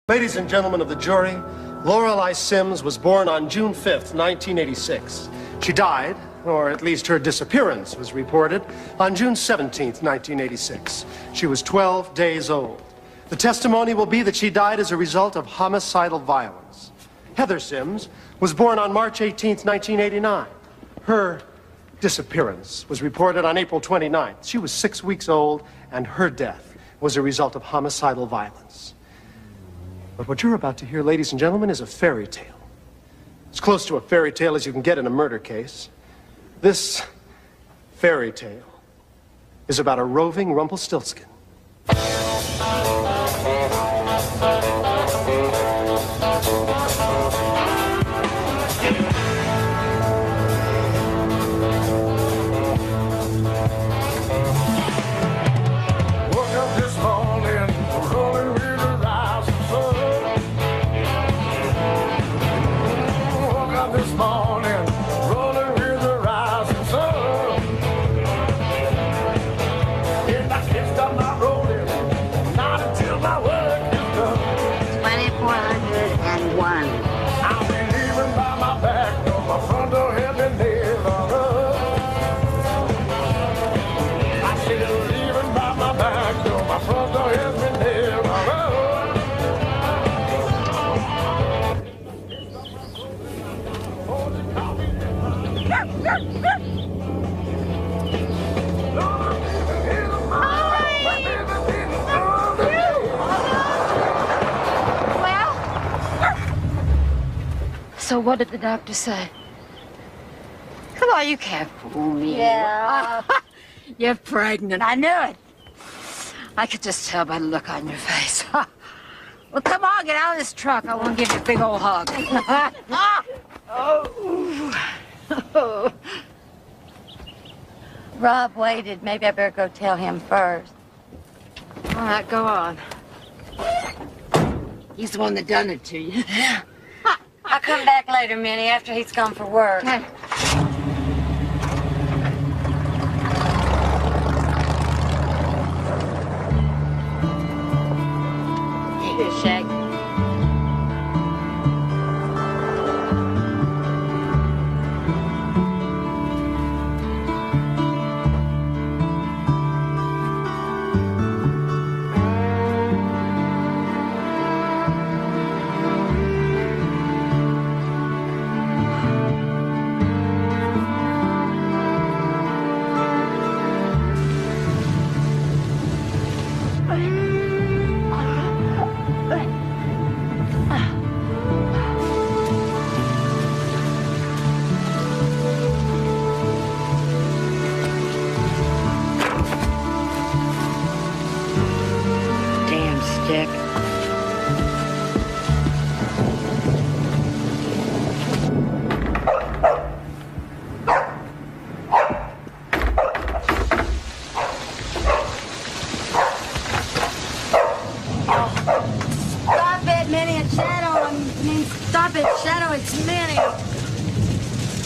Ladies and gentlemen of the jury, Lorelei Sims was born on June 5th, 1986. She died, or at least her disappearance was reported, on June 17th, 1986. She was 12 days old. The testimony will be that she died as a result of homicidal violence. Heather Sims was born on March 18th, 1989. Her disappearance was reported on April 29th. She was 6 weeks old, and her death was a result of homicidal violence. But what you're about to hear, ladies and gentlemen, is a fairy tale. As close to a fairy tale as you can get in a murder case. This fairy tale is about a roving Rumpelstiltskin. So what did the doctor say? Come on, you can't fool me. Yeah. You're pregnant. I knew it. I could just tell by the look on your face. Well, come on, get out of this truck. I want to give you a big old hug. Oh. Rob waited. Maybe I better go tell him first. All right, go on. He's the one that done it to you. I'll come back later, Minnie, after he's gone for work. Okay. Here, Shag.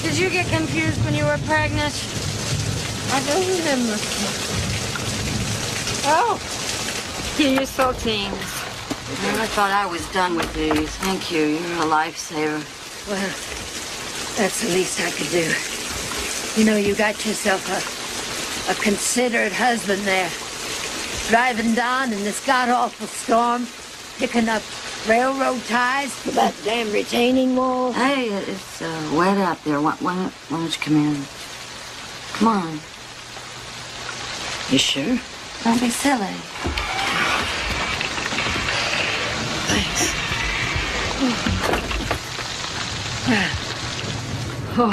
Did you get confused when you were pregnant? I don't remember. Oh. Here, your saltines. I thought I was done with these. Thank you. You're a lifesaver. Well, that's the least I could do. You know, you got yourself a considerate husband there. Driving down in this god-awful storm, picking up railroad ties for that damn retaining wall. Hey, it's wet out there. Why don't you come in? Come on. You sure? Don't be silly. Thanks. Oh.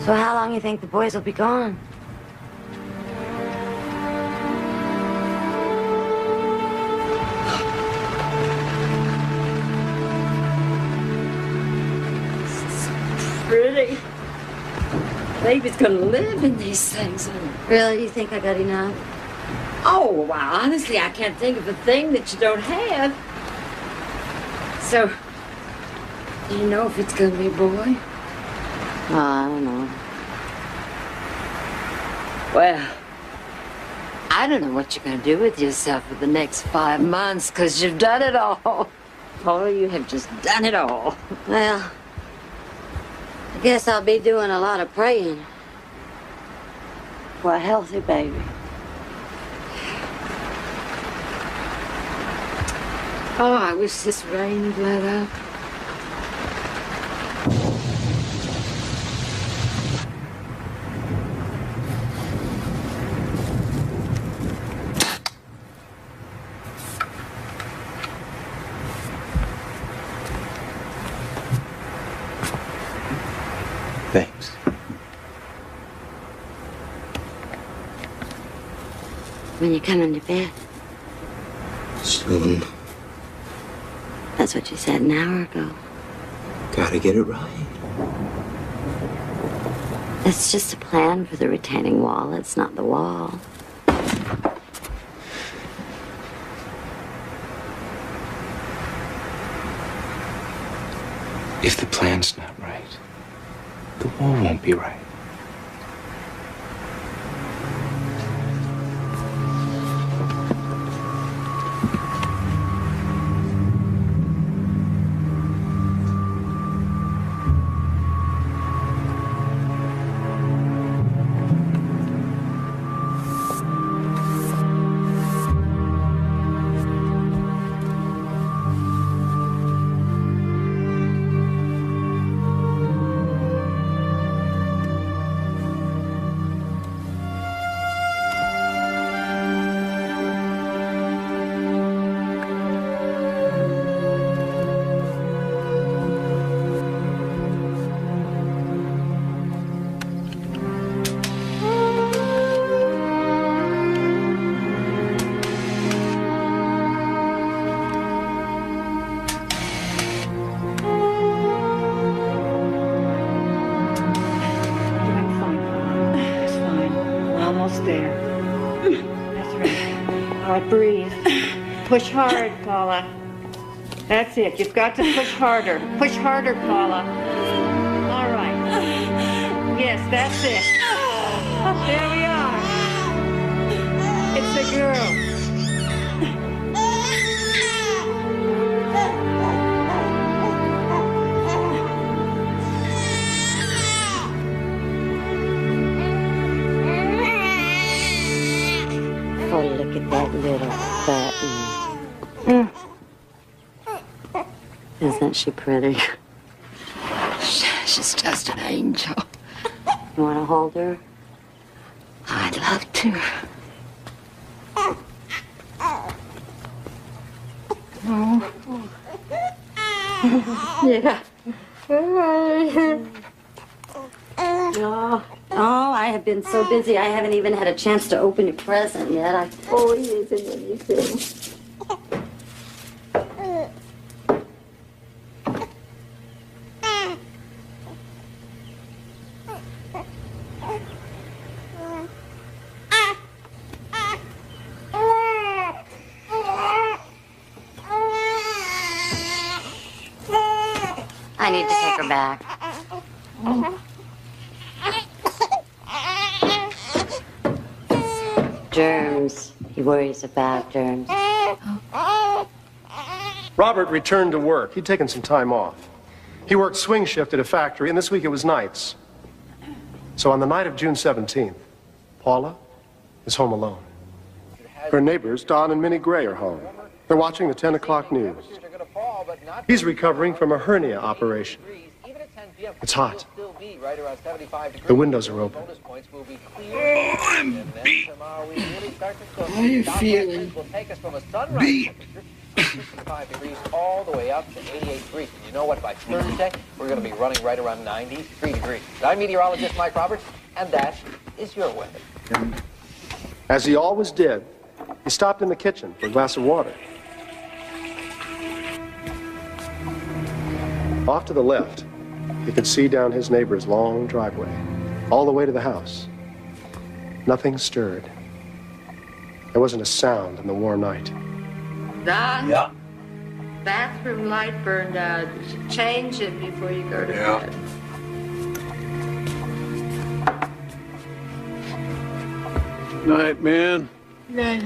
So how long you think the boys will be gone? Pretty. Baby's gonna live in these things. Really? You think I got enough? Oh, well, honestly, I can't think of a thing that you don't have. So, Do you know if it's gonna be a boy? I don't know. Well, I don't know what you're gonna do with yourself for the next 5 months, because you've done it all. Paula, you have just Done it all. Well, I guess I'll be doing a lot of praying for a healthy baby. Oh, I wish this rain would let up. Thanks. When you come into bed, Soon. that's what you said an hour ago. Gotta get it right. It's just a plan for the retaining wall. It's not the wall. If the plan's not right, the wall won't be right. Breathe. Push hard, Paula. That's it. You've got to push harder. Push harder, Paula. All right. Yes, that's it. There we are. It's the girl. Oh, look at that little button. Isn't she pretty? She's just an angel. You want to hold her? I'd love to. Yeah. Oh, I have been so busy. I haven't even had a chance to open your present yet. I always isn't anything. I need to take her back. Germs. He worries about germs. Robert returned to work. He'd taken some time off. He worked swing shift at a factory, and this week it was nights. So on the night of June 17th, Paula is home alone. Her neighbors, Don and Minnie Gray, are home. They're watching the 10 o'clock news. He's recovering from a hernia operation. It's hot. The windows are open. Oh, I'm beat. How are you feeling? Beat. 65 degrees all the way up to 88 degrees. And you know what? By Thursday, we're going to be running right around 93 degrees. I'm meteorologist Mike Roberts, and that is your weather. As he always did, he stopped in the kitchen for a glass of water. Off to the left, he could see down his neighbor's long driveway, all the way to the house. Nothing stirred. There wasn't a sound in the warm night. Don? Yeah. bathroom light burned out. You should change it before you go to bed. Night, man. Night.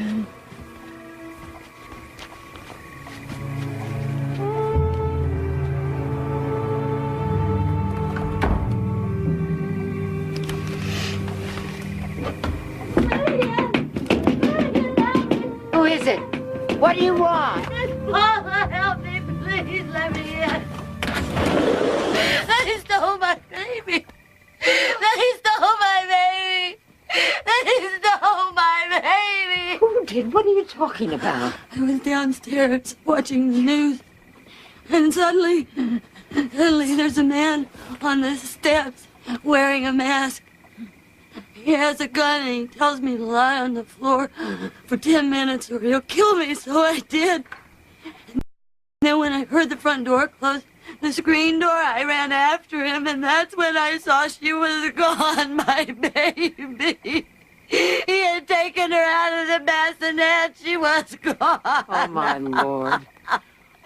Who is it? What do you want? Mama, help me, please. Let me in. They stole my baby. They stole my baby. They stole my baby. Who did? What are you talking about? I was downstairs watching the news, and suddenly there's a man on the steps wearing a mask. He has a gun and he tells me to lie on the floor for 10 minutes or he'll kill me, so I did. And then when I heard the front door close, the screen door, I ran after him, and that's when I saw she was gone, my baby. He had taken her out of the bassinet. She was gone. Oh, my Lord.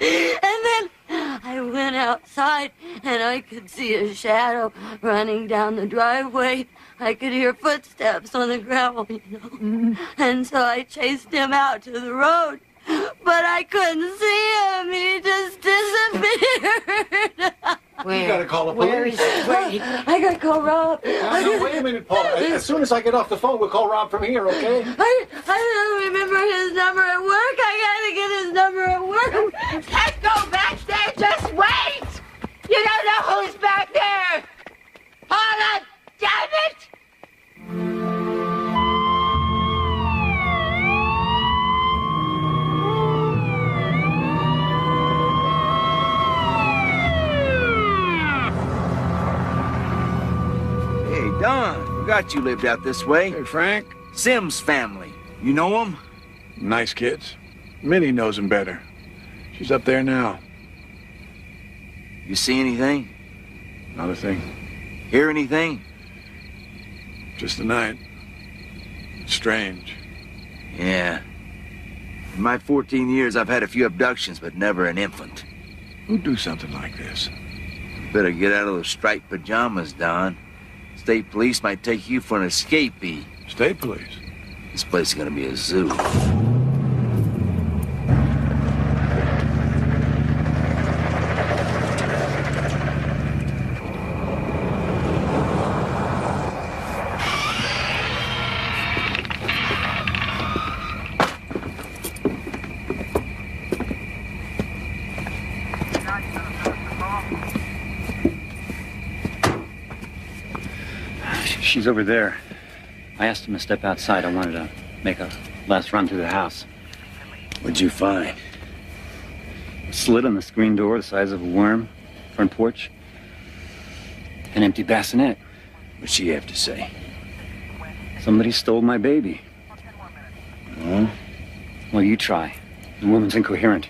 And then I went outside, and I could see a shadow running down the driveway. I could hear footsteps on the gravel, you know. And so I chased him out to the road. But I couldn't see him. He just disappeared. Where? You gotta call the Where police. is he? Wait. I gotta call Rob. No, wait a minute, Paul. As soon as I get off the phone, we'll call Rob from here, okay? I don't remember his number at work. I gotta get his number at work. Can't go back there. Just wait. You don't know who's back there. Hold on. Damn it. Hey, Don, forgot you lived out this way. Hey, Frank. Sims family. You know them? Nice kids. Minnie knows them better. She's up there now. You see anything? Not a thing. Hear anything? Just the night. Strange. Yeah. In my 14 years, I've had a few abductions, but never an infant. Who'd do something like this? Better get out of those striped pajamas, Don. State police might take you for an escapee. State police. This place is gonna be a zoo. She's over there. I asked him to step outside. I wanted to make a last run through the house. What'd you find? A slit in the screen door the size of a worm, front porch, an empty bassinet. What'd she have to say? Somebody stole my baby. Huh? Well, you try. The woman's incoherent.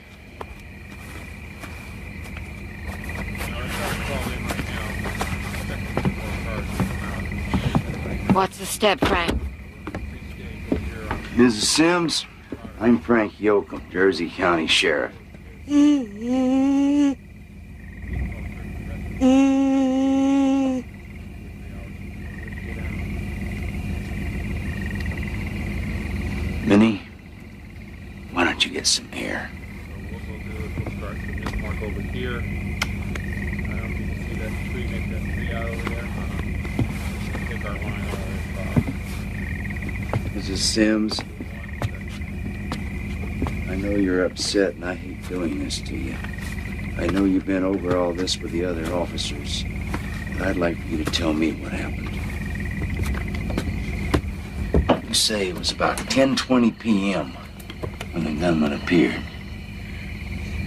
What's the step, Frank? Mrs. Sims, I'm Frank Yoakum, Jersey County Sheriff. Minnie, why don't you get some air? We'll start from this mark over here. You can see that tree, make that tree out over there. Take our line all the way across. Mrs. Sims, I know you're upset and I hate doing this to you. I know you've been over all this with the other officers, but I'd like for you to tell me what happened. You say it was about 10:20 p.m. when the gunman appeared.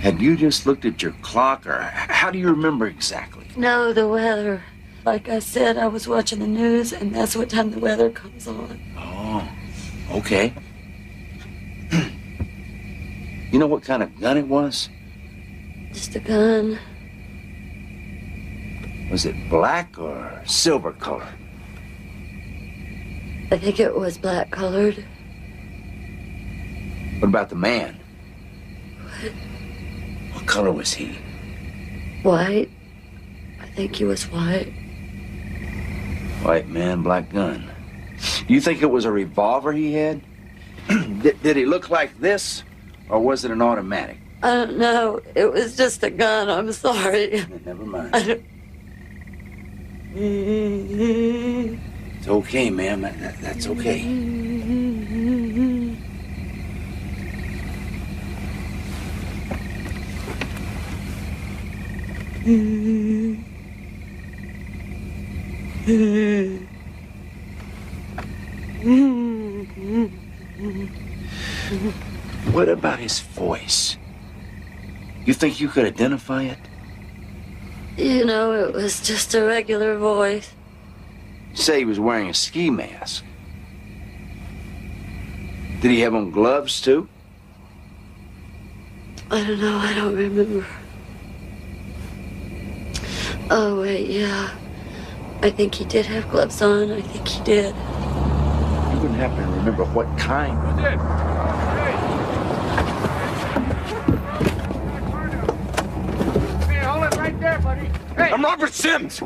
Had you just looked at your clock, or how do you remember exactly? No, the weather. Like I said, I was watching the news, and that's what time the weather comes on. Oh, okay. You know what kind of gun it was? Just a gun. Was it black or silver color? I think it was black colored. What about the man? What? What color was he? White. I think he was white. White man, black gun. You think it was a revolver he had? Did he look like this, or was it an automatic? I don't know. It was just a gun. I'm sorry. Never mind. I don't... It's okay, ma'am. That's okay. What about his voice? You think you could identify it? You know, it was just a regular voice. Say he was wearing a ski mask. Did he have on gloves, too? I don't know. I don't remember. Oh, wait, yeah. I think he did have gloves on. I think he did. You wouldn't happen to remember what kind. Who did? Hey, hold it right there, buddy. Hey! I'm Robert Sims.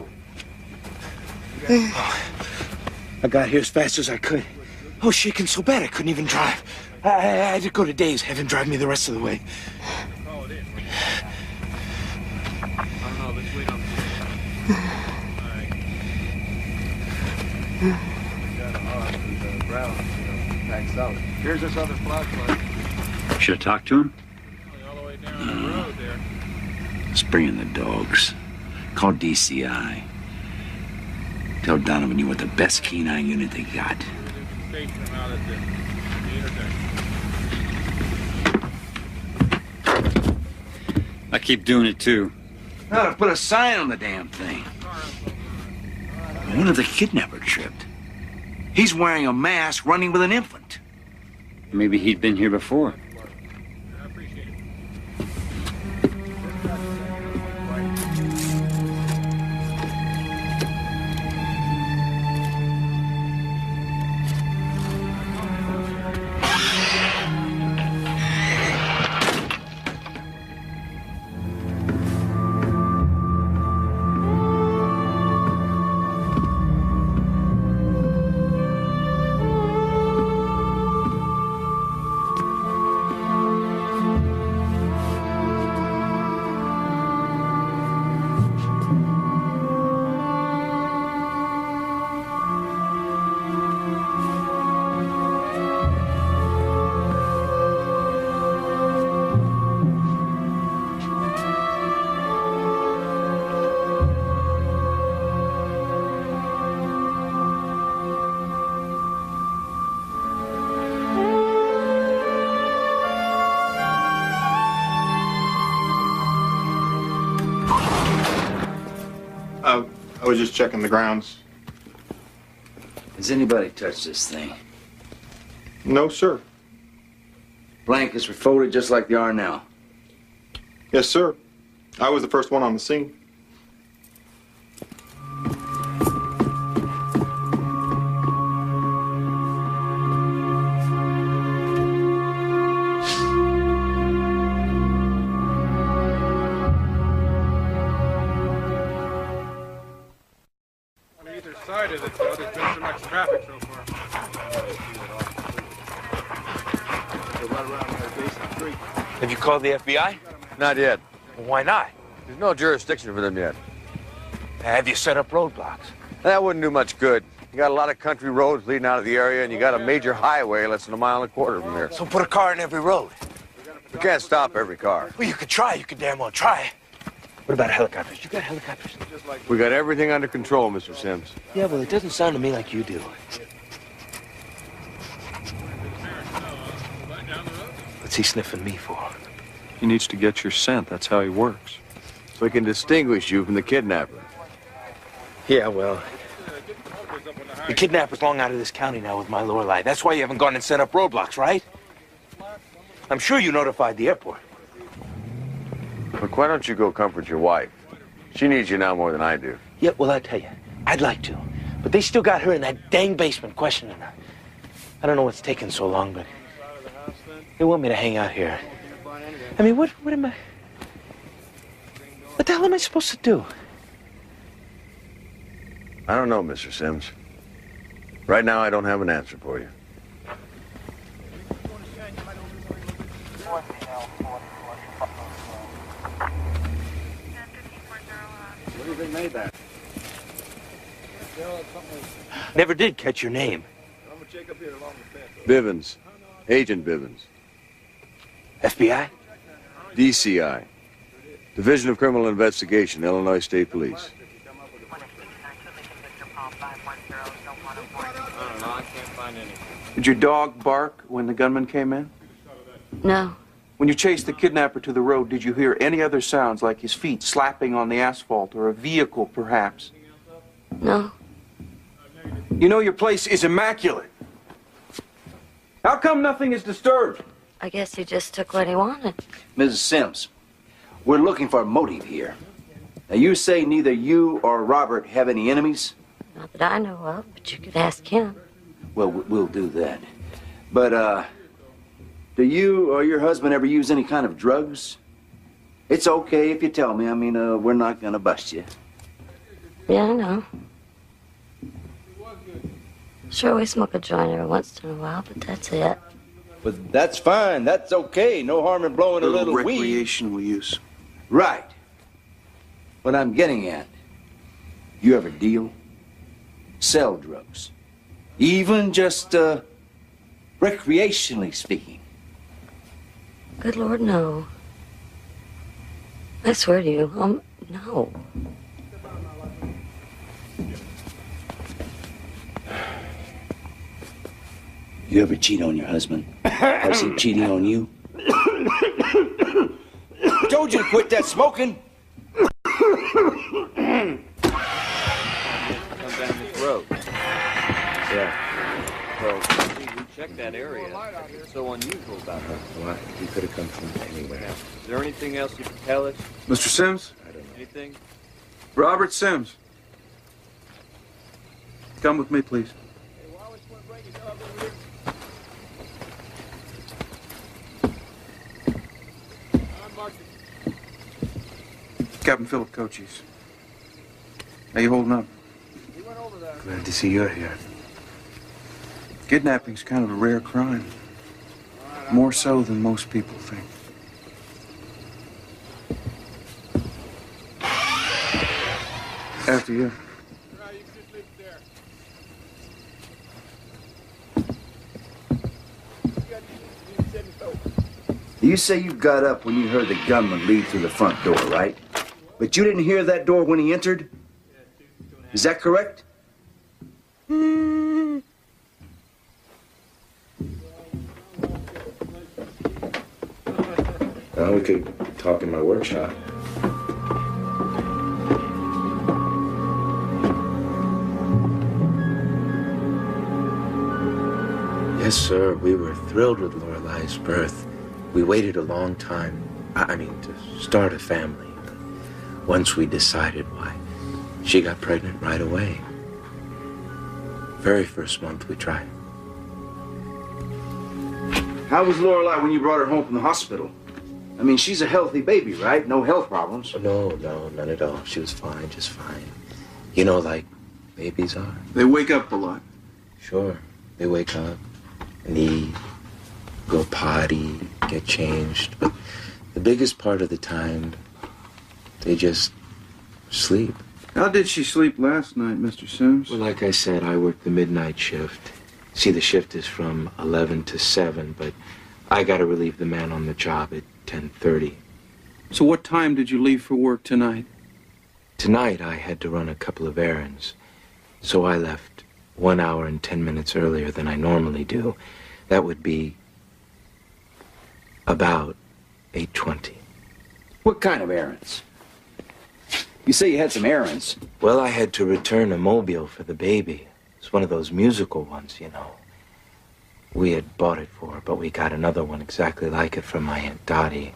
I got here as fast as I could. I was shaking so bad I couldn't even drive. I had to go to Dave's, have him drive me the rest of the way. Call it in. I don't know. Let's wait on the... Here's this other flashlight. Should have talked to him? All the way down the road there. Let's bring in the dogs. Call DCI. Tell Donovan you want the best canine unit they got. Station them out at the intersection. I keep doing it too. I ought to put a sign on the damn thing. One of the kidnapper tripped. He's wearing a mask running with an infant. Maybe he'd been here before. I appreciate it. I was just checking the grounds. Has anybody touched this thing? No, sir. Blankets were folded just like they are now. Yes, sir. I was the first one on the scene. On either side of it, though, there's been so much traffic so far. Have you called the FBI? Not yet. Why not? There's no jurisdiction for them yet. Have you set up roadblocks? That wouldn't do much good. You got a lot of country roads leading out of the area, and you got a major highway less than a mile and a quarter from here. So put a car in every road. You can't stop every car. Well, you could try. You could damn well try. What about helicopters? You got helicopters? We got everything under control, Mr. Sims. Yeah, well, it doesn't sound to me like you do. What's he sniffing me for? He needs to get your scent. That's how he works. So he can distinguish you from the kidnapper. Yeah, well, the kidnapper's long out of this county now with my Lorelei. That's why you haven't gone and set up roadblocks, right? I'm sure you notified the airport. Look, why don't you go comfort your wife? She needs you now more than I do. Yeah, well, I tell you, I'd like to. But they still got her in that dang basement questioning her. I don't know what's taking so long, but they want me to hang out here. I mean, what am I... What the hell am I supposed to do? I don't know, Mr. Sims. Right now, I don't have an answer for you. What do you think made that? Never did catch your name. Bivens. Agent Bivens. FBI? DCI. Division of Criminal Investigation, Illinois State Police. I can't find any. Did your dog bark when the gunman came in? No. When you chased the kidnapper to the road, did you hear any other sounds like his feet slapping on the asphalt or a vehicle, perhaps? No. You know your place is immaculate. How come nothing is disturbed? I guess he just took what he wanted. Mrs. Sims, we're looking for a motive here. Now, you say neither you or Robert have any enemies? Not that I know of, but you could ask him. Well, we'll do that. But, do you or your husband ever use any kind of drugs? It's okay if you tell me. I mean, we're not gonna bust you. Yeah, I know. Sure, we smoke a joint every once in a while, but that's it. But that's fine. That's okay. No harm in blowing a little weed. Recreational use. Right. What I'm getting at, you ever deal? Sell drugs? Even just, recreationally speaking? Good Lord, no. I swear to you, no. You ever cheat on your husband? Has he cheating on you? Told you to quit that smoking. Come down this road. Yeah. Well, we checked that area. What's so unusual about that? Well, he could have come from anywhere. Is there anything else you can tell us? Mr. Sims? I don't know. Anything? Robert Sims. Come with me, please. Captain Philip Cochise. How you holding up? Glad to see you're here. Kidnapping's kind of a rare crime. More so than most people think. After you. You say you got up when you heard the gunman leave through the front door, right? But you didn't hear that door when he entered? Is that correct? Well, we could talk in my workshop. Yes, sir. We were thrilled with Lorelai's birth. We waited a long time. I mean, to start a family. But once we decided, why, she got pregnant right away. Very first month we tried. How was Lorelai when you brought her home from the hospital? I mean, she's a healthy baby, right? No health problems. No, none at all. She was fine, just fine. You know, like babies are. They wake up a lot. Sure. They wake up and eat, go potty, get changed. But the biggest part of the time, they just sleep. How did she sleep last night, Mr. Sims? Well, like I said, I work the midnight shift. See, the shift is from 11 to 7, but I got to relieve the man on the job at 10:30. So what time did you leave for work tonight? Tonight, I had to run a couple of errands. So I left 1 hour and 10 minutes earlier than I normally do. That would be about 8:20. What kind of errands? You say you had some errands. Well, I had to return a mobile for the baby. It's one of those musical ones, you know. We had bought it for her, but we got another one exactly like it from my Aunt Dottie.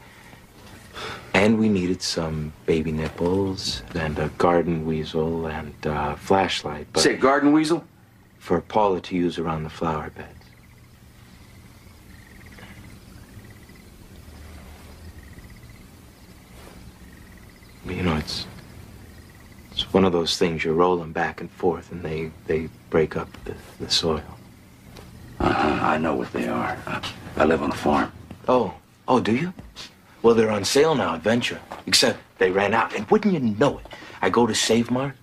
And we needed some baby nipples and a garden weasel and a flashlight. But Say garden weasel? For Paula to use around the flower beds. You know, it's one of those things you roll them back and forth, and they break up the soil. I know what they are. I live on a farm. Oh, do you? Well, they're on sale now at Venture. Except they ran out, and wouldn't you know it? I go to Save Mart.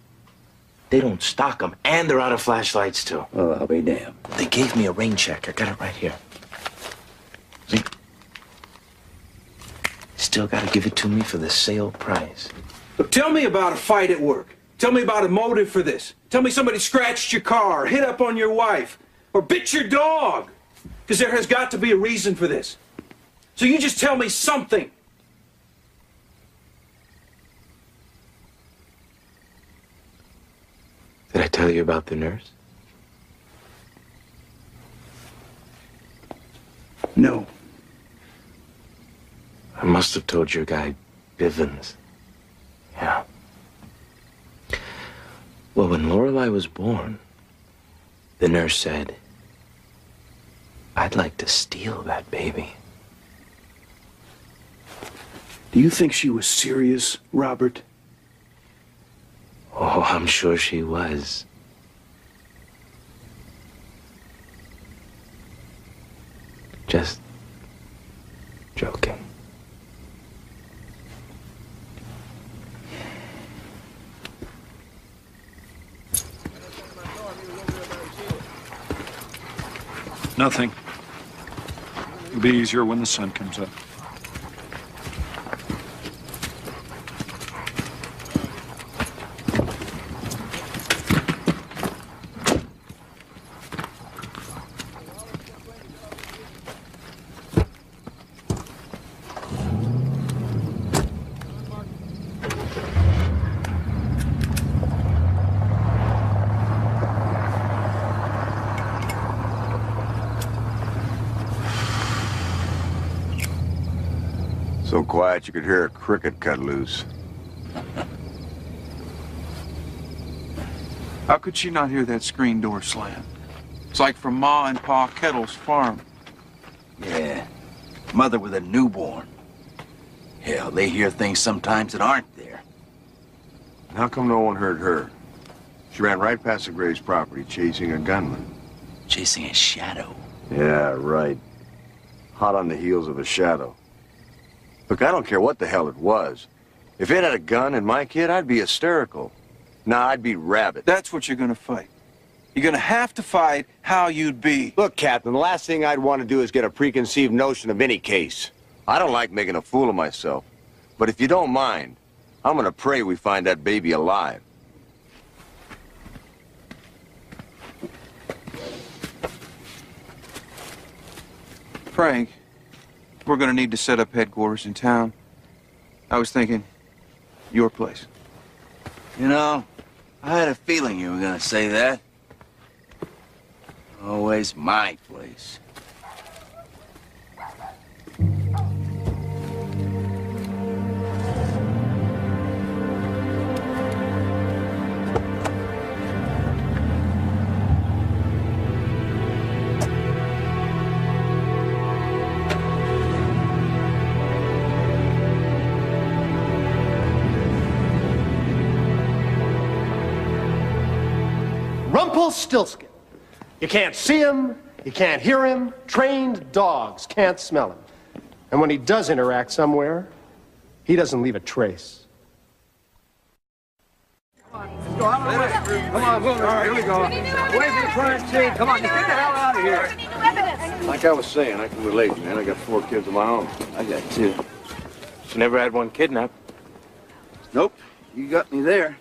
They don't stock them, and they're out of flashlights too. Oh, I'll be damned. They gave me a rain check. I got it right here. See? Still got to give it to me for the sale price. Look, tell me about a fight at work. Tell me about a motive for this. Tell me somebody scratched your car, hit up on your wife, or bit your dog. Because there has got to be a reason for this. So you just tell me something. Did I tell you about the nurse? No. I must have told your guy, Bivens. Yeah. Well, when Lorelei was born, the nurse said, "I'd like to steal that baby." Do you think she was serious, Robert? Oh, I'm sure she was. Just joking. Nothing. It'll be easier when the sun comes up. So quiet you could hear a cricket cut loose. How could she not hear that screen door slam? It's like from Ma and Pa Kettle's farm. Yeah. Mother with a newborn. Hell, they hear things sometimes that aren't there. How come no one heard her? She ran right past the Graves' property chasing a gunman. Chasing a shadow. Yeah, right. Hot on the heels of a shadow. Look, I don't care what the hell it was. If it had a gun and my kid, I'd be hysterical. Nah, I'd be rabid. That's what you're gonna fight. You're gonna have to fight how you'd be. Look, Captain, the last thing I'd want to do is get a preconceived notion of any case. I don't like making a fool of myself. But if you don't mind, I'm gonna pray we find that baby alive. Frank, we're gonna need to set up headquarters in town. I was thinking, your place. You know, I had a feeling you were gonna say that. Always my place. Rumpelstiltskin. You can't see him, you can't hear him, trained dogs can't smell him. And when he does interact somewhere, he doesn't leave a trace. Come on, move. All right, here we go. Where's the crime scene? Come on, just get the hell out of here. Like I was saying, I can relate, man. I got 4 kids of my own. I got 2. She never had one kidnapped. Nope, you got me there.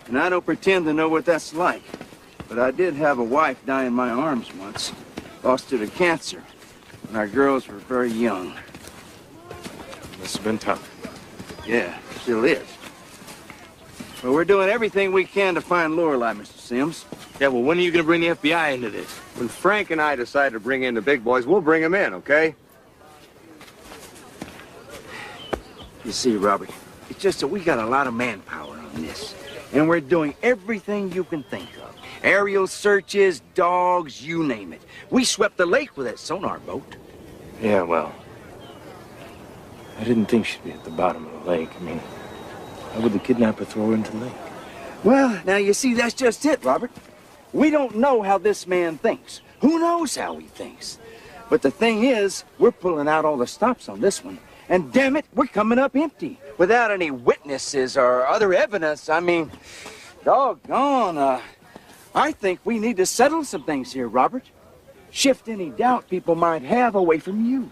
And I don't pretend to know what that's like. But I did have a wife die in my arms once. Lost her to cancer. When our girls were very young. This has been tough. Yeah, still is. Well, we're doing everything we can to find Lorelei, Mr. Sims. Yeah, well, when are you going to bring the FBI into this? When Frank and I decide to bring in the big boys, we'll bring them in, okay? You see, Robert, it's just that we got a lot of manpower on this. And we're doing everything you can think of. Aerial searches, dogs, you name it. We swept the lake with that sonar boat. Yeah, well, I didn't think she'd be at the bottom of the lake. I mean, How would the kidnapper throw her into the lake? Well, now you see, that's just it, Robert. We don't know how this man thinks. Who knows how he thinks? But the thing is, we're pulling out all the stops on this one. And damn it, we're coming up empty. Without any witnesses or other evidence. I mean, doggone, I think we need to settle some things here, Robert. Shift any doubt people might have away from you.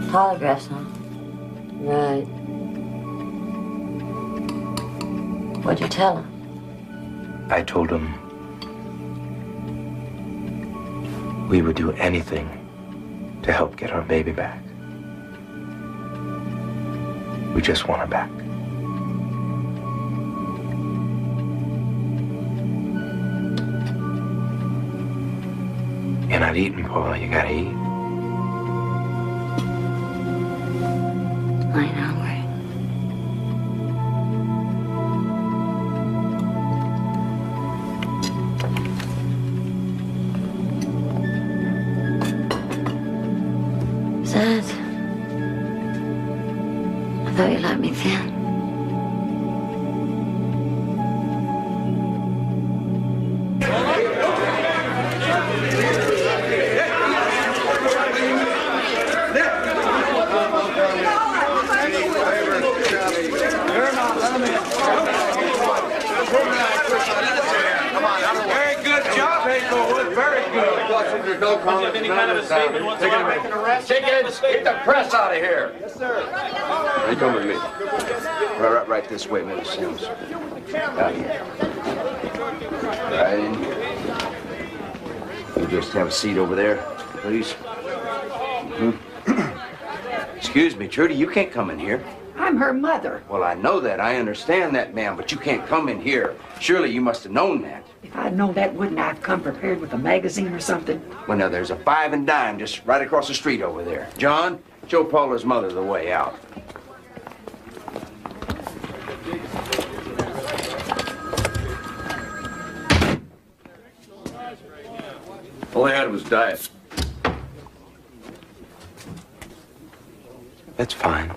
Polygraphs, huh? Right. What'd you tell him? I told him we would do anything to help get our baby back. We just want her back. You're not eating, Paula. You gotta eat. I ain't hungry. Sad. I thought you liked me thin. Very good job, Hazelwood. Very good. Any kind of a statement whatsoever? Make an arrest? Chickens, get the press out of here. Yes, sir. You come with me. Right this way, Mr. Sims. Out here. Right in. You just have a seat over there, please. Excuse me, Trudy, you can't come in here. I'm her mother. Well, I know that. I understand that, ma'am, but you can't come in here. Surely you must have known that. If I'd known that, wouldn't I have come prepared with a magazine or something? Well, now, there's a 5 and dime just right across the street over there. John, show Paula's mother the way out. All I had was diet. That's fine.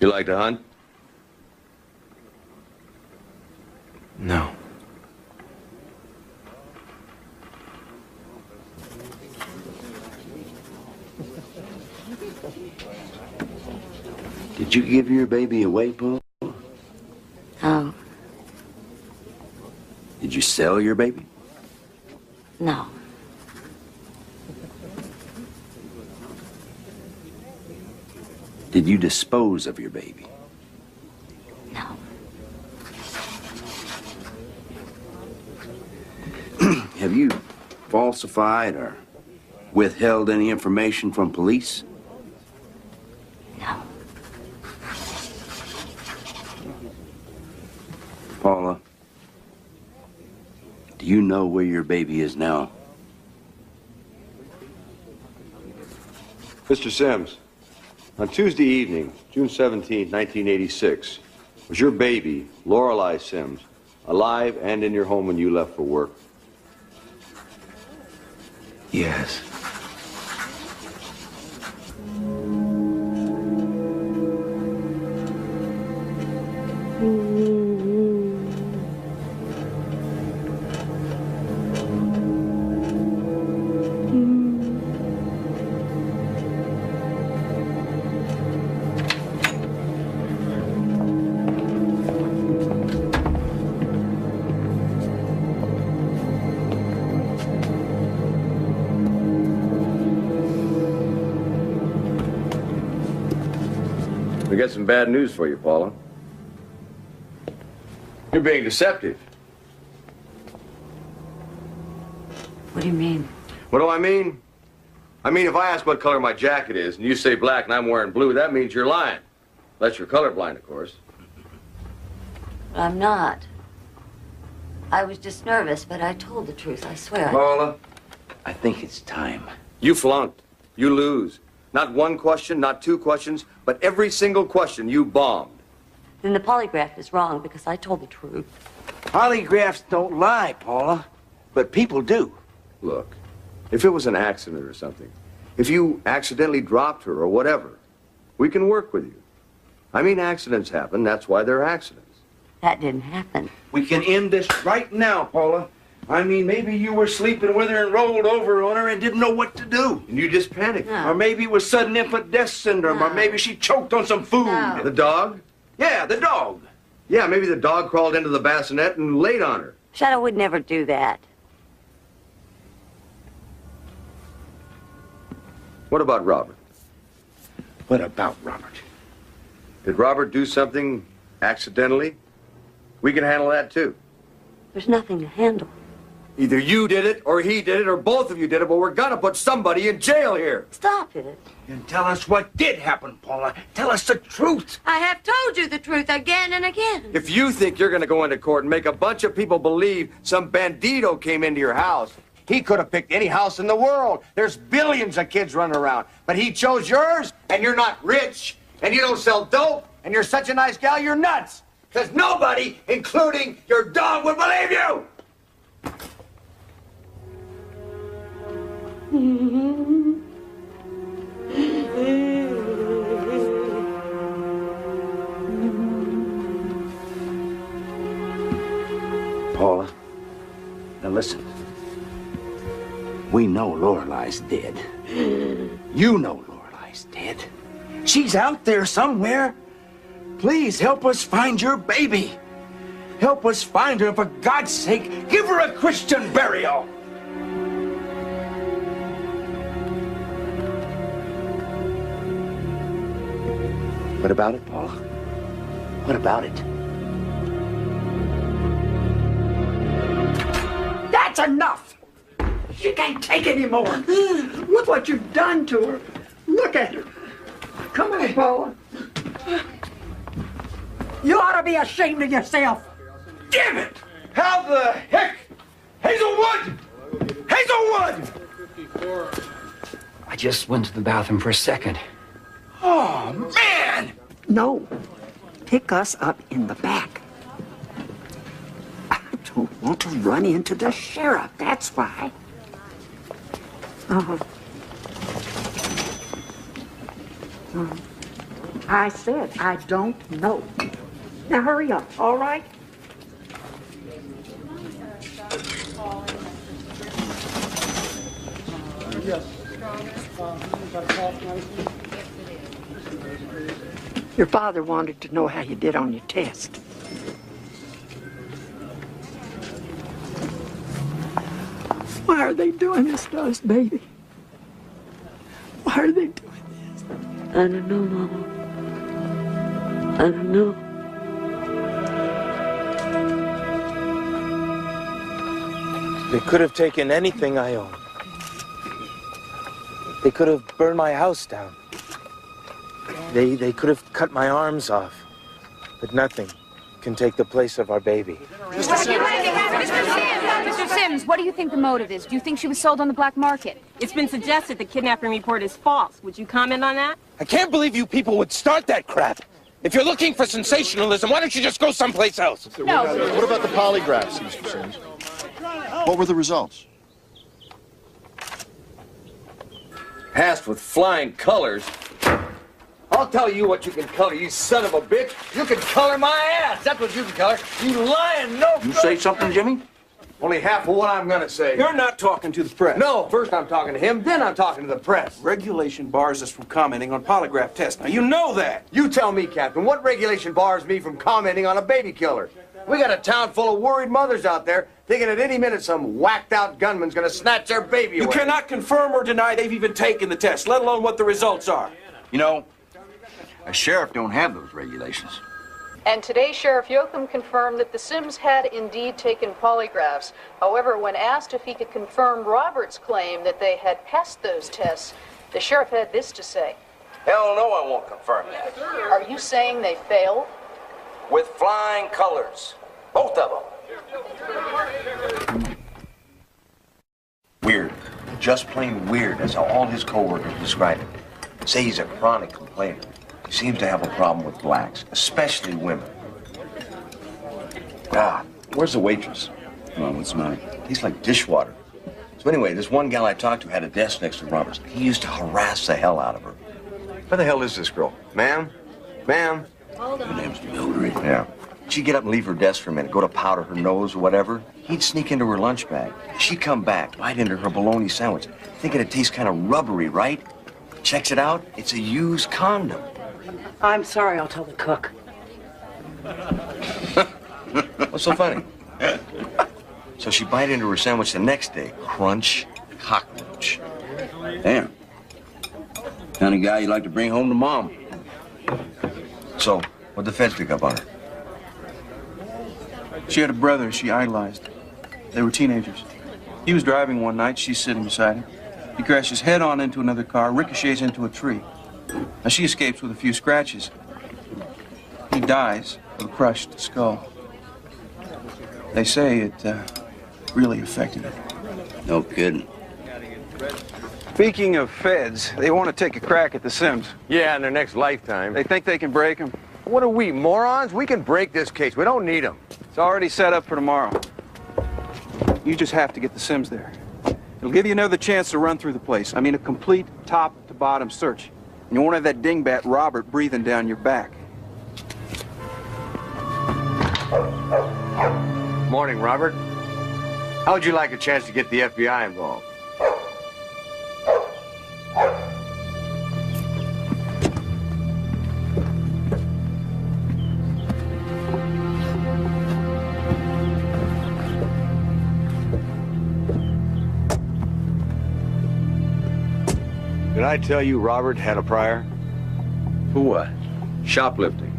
You like to hunt? No. Did you give your baby away, Paul? No. Did you sell your baby? No. Did you dispose of your baby? No. Have you falsified or withheld any information from police? No. Paula, do you know where your baby is now? Mr. Sims, on Tuesday evening, June 17, 1986, was your baby, Lorelei Sims, alive and in your home when you left for work? Yes. We got some bad news for you, Paula. You're being deceptive. What do you mean? What do I mean? I mean, if I ask what color my jacket is and you say black and I'm wearing blue, that means you're lying. Unless you're colorblind, of course. I'm not. I was just nervous, but I told the truth, I swear. Paula, I think it's time. You flunked. You lose. Not one question, not two questions, but every single question you bombed. Then the polygraph is wrong because I told the truth. Polygraphs don't lie, Paula, but people do. Look, if it was an accident or something, if you accidentally dropped her or whatever, we can work with you. I mean, accidents happen. That's why they're accidents. That didn't happen. We can end this right now, Paula. I mean, maybe you were sleeping with her and rolled over on her and didn't know what to do. And you just panicked. Or maybe it was sudden infant death syndrome, or maybe she choked on some food. The dog? Yeah, the dog. Yeah, maybe the dog crawled into the bassinet and laid on her. Shadow would never do that. What about Robert? What about Robert? Did Robert do something accidentally? We can handle that too. There's nothing to handle. Either you did it, or he did it, or both of you did it, but we're gonna put somebody in jail here. Stop it. And tell us what did happen, Paula. Tell us the truth. I have told you the truth again and again. If you think you're gonna go into court and make a bunch of people believe some bandito came into your house, he could have picked any house in the world. There's billions of kids running around. But he chose yours, and you're not rich, and you don't sell dope, and you're such a nice gal, you're nuts. Because nobody, including your dog, would believe you! Paula, now listen. We know Lorelei's dead. You know Lorelei's dead. She's out there somewhere. Please help us find your baby. Help us find her. For God's sake, give her a Christian burial. What about it, Paula? What about it? That's enough! She can't take any more. Look what you've done to her. Look at her. Come on, Paula. You ought to be ashamed of yourself. Damn it! How the heck? Hazelwood! Hazelwood! I just went to the bathroom for a second. Oh, man! No. Pick us up in the back. I don't want to run into the sheriff, that's why. I said I don't know. Now hurry up, all right? Your father wanted to know how you did on your test. Why are they doing this to us, baby? Why are they doing this? I don't know, Mama. I don't know. They could have taken anything I own. They could have burned my house down. They could have cut my arms off. But nothing can take the place of our baby. Mr. Sims, what do you think the motive is? Do you think she was sold on the black market? It's been suggested the kidnapping report is false. Would you comment on that? I can't believe you people would start that crap. If you're looking for sensationalism, why don't you just go someplace else? No. What about the polygraphs, Mr. Sims? What were the results? Passed with flying colors. I'll tell you what you can color, you son of a bitch. You can color my ass. That's what you can color. You lying no. You say something, Jimmy? Only half of what I'm gonna say. You're not talking to the press. No, first I'm talking to him, then I'm talking to the press. Regulation bars us from commenting on polygraph tests. Now, you know that. You tell me, Captain, what regulation bars me from commenting on a baby killer? We got a town full of worried mothers out there thinking at any minute some whacked-out gunman's gonna snatch their baby away. You cannot confirm or deny they've even taken the test, let alone what the results are. You know, a sheriff don't have those regulations. And today, Sheriff Yoakum confirmed that the Sims had indeed taken polygraphs. However, when asked if he could confirm Robert's claim that they had passed those tests, the sheriff had this to say. Hell no, I won't confirm that. Are you saying they failed? With flying colors. Both of them. Weird. Just plain weird, as how all his co-workers describe it. say he's a chronic complainer. He seems to have a problem with blacks, especially women. God, where's the waitress? Come on, what's the matter? Tastes like dishwater. So anyway, this one gal I talked to had a desk next to Robert's. He used to harass the hell out of her. Where the hell is this girl? Ma'am? Ma'am? Her name's Mildred. Yeah. She'd get up and leave her desk for a minute, go to powder her nose or whatever. He'd sneak into her lunch bag. She'd come back, bite into her bologna sandwich, thinking it tastes kind of rubbery, right? Checks it out, it's a used condom. I'm sorry, I'll tell the cook. What's so funny? So she bite into her sandwich the next day. Crunch, cockroach. Damn. Kind of guy you like to bring home to Mom. So, what'd the feds pick up on her? She had a brother she idolized. They were teenagers. He was driving one night, she's sitting beside him. He crashes head on into another car, ricochets into a tree. Now she escapes with a few scratches. He dies with a crushed skull. They say it really affected him. No kidding. Speaking of feds, they want to take a crack at the Sims. Yeah, in their next lifetime. They think they can break them. What are we, morons? We can break this case. We don't need them. It's already set up for tomorrow. You just have to get the Sims there. It'll give you another chance to run through the place. I mean, a complete top-to-bottom search. And you won't have that dingbat Robert breathing down your back. Morning, Robert. How would you like a chance to get the FBI involved? Did I tell you Robert had a prior? For what? Shoplifting.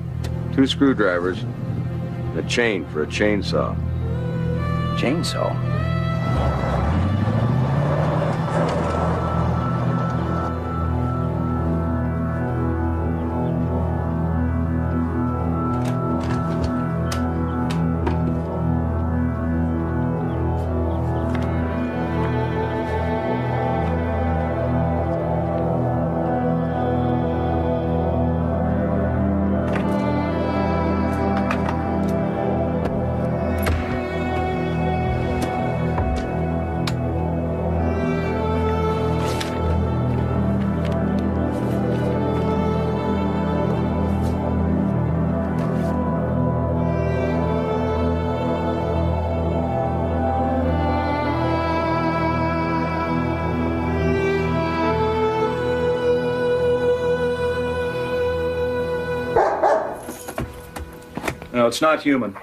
2 screwdrivers and a chain for a chainsaw. Chainsaw? No, it's not human.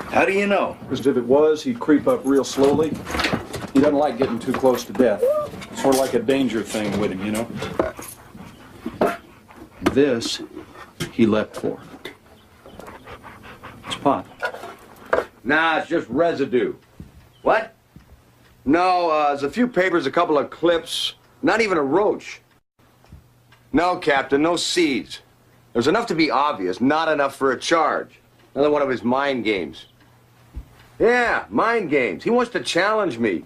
How do you know? Because if it was, he'd creep up real slowly. He doesn't like getting too close to death. It's sort of like a danger thing with him, you know? This, he left for. It's pot. Nah, it's just residue. What? No, there's a few papers, a couple of clips, not even a roach. No, Captain, no seeds. There's enough to be obvious, not enough for a charge. Another one of his mind games. Yeah, mind games. He wants to challenge me.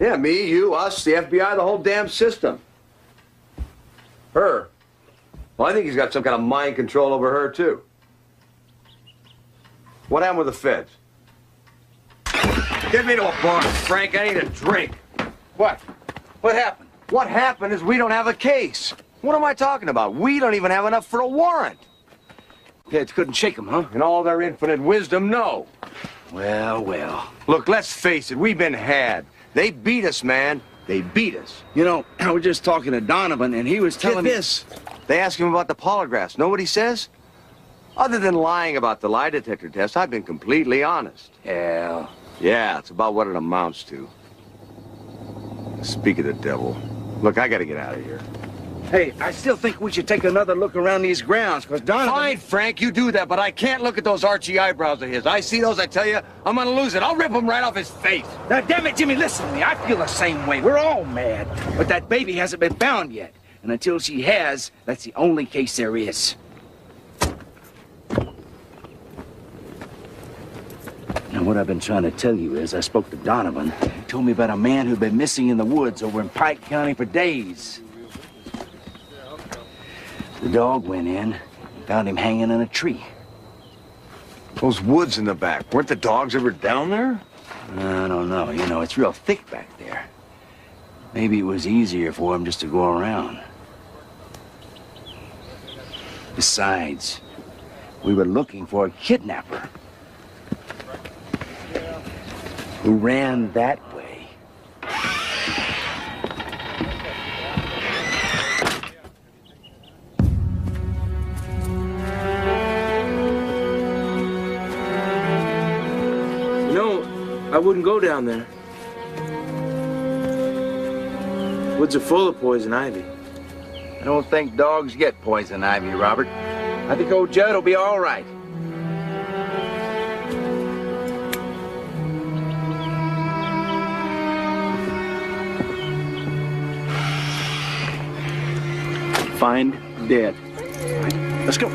Yeah, me, you, us, the FBI, the whole damn system. Her. Well, I think he's got some kind of mind control over her, too. What happened with the feds? Get me to a bar, Frank. I need a drink. What? What happened? What happened is we don't have a case. What am I talking about? We don't even have enough for a warrant. Feds couldn't shake them, huh? In all their infinite wisdom, no. Well, well. Look, let's face it, we've been had. They beat us, man. They beat us. You know, I was just talking to Donovan, and he was telling me... Get this. They ask him about the polygraphs. Know what he says? Other than lying about the lie detector test, I've been completely honest. Hell. Yeah, it's about what it amounts to. Speak of the devil. Look, I gotta get out of here. Hey, I still think we should take another look around these grounds, because Donovan... Fine, Frank, you do that, but I can't look at those archy eyebrows of his. I see those, I tell you, I'm gonna lose it. I'll rip them right off his face. Now, damn it, Jimmy, listen to me. I feel the same way. We're all mad. But that baby hasn't been found yet. And until she has, that's the only case there is. Now, what I've been trying to tell you is I spoke to Donovan. He told me about a man who'd been missing in the woods over in Pike County for days. The dog went in and found him hanging in a tree. Those woods in the back, weren't the dogs ever down there? I don't know. You know, it's real thick back there. Maybe it was easier for him just to go around. Besides, we were looking for a kidnapper who ran that way. You know, I wouldn't go down there. Woods are full of poison ivy. I don't think dogs get poison ivy, Robert. I think old Judd will be all right. Find dead. All right, let's go.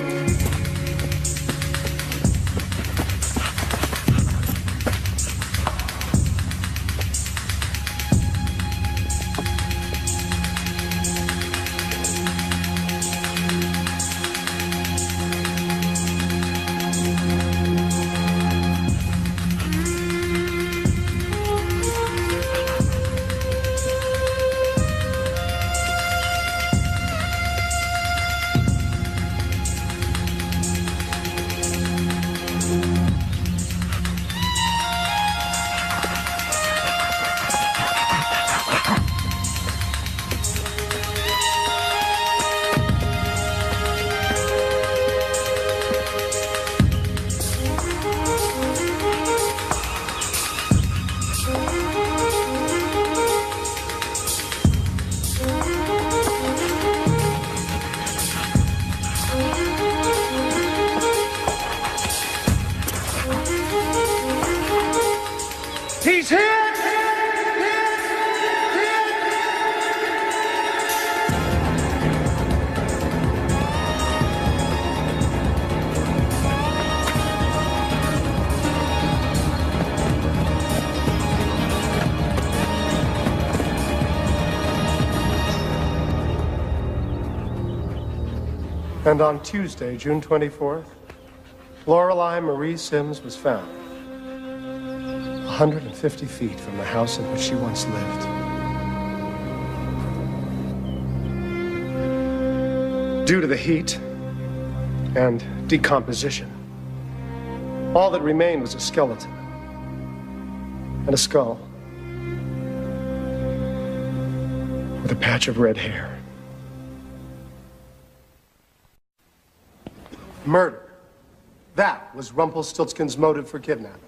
He's here! And on Tuesday, June 24th, Lorelei Marie Sims was found 150 feet from the house in which she once lived. Due to the heat and decomposition, all that remained was a skeleton and a skull with a patch of red hair. Murder. That was Rumpelstiltskin's motive for kidnapping.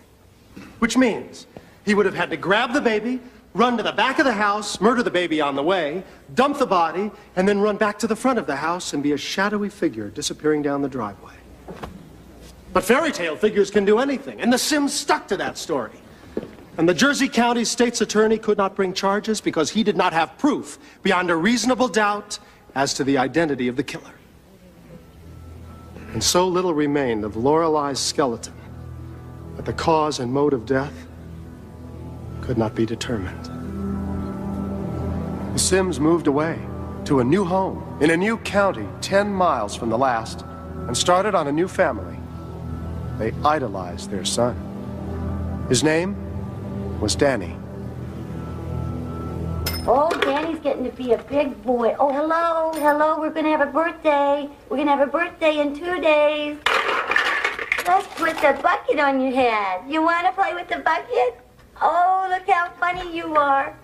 Which means he would have had to grab the baby, run to the back of the house, murder the baby on the way, dump the body, and then run back to the front of the house and be a shadowy figure disappearing down the driveway. But fairy tale figures can do anything, and the Sims stuck to that story. And the Jersey County State's attorney could not bring charges because he did not have proof beyond a reasonable doubt as to the identity of the killer. And so little remained of Lorelei's skeleton that the cause and mode of death could not be determined. The Sims moved away to a new home in a new county 10 miles from the last and started on a new family. They idolized their son. His name was Danny. Oh, Danny's getting to be a big boy. Oh, hello, hello, we're gonna have a birthday. We're gonna have a birthday in 2 days. Let's put the bucket on your head. You wanna play with the bucket? Oh, look how funny you are.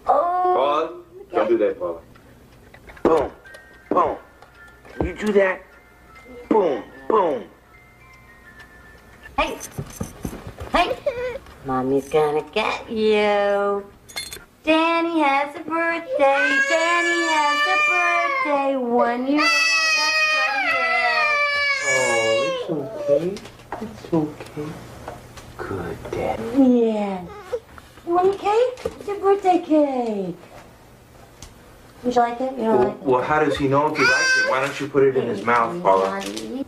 Oh. Paula, don't do that, Paula. Boom, boom. Can you do that? Boom, boom. Hey, hey. Mommy's gonna get you. Danny has a birthday. Danny has a birthday. 1 year. Oh, it's okay. It's okay. Good, Daddy. Yeah. You want a cake? It's your birthday cake. Would you like it? You don't like it? Well, how does he know if he likes it? Why don't you put it in his mouth, Paula?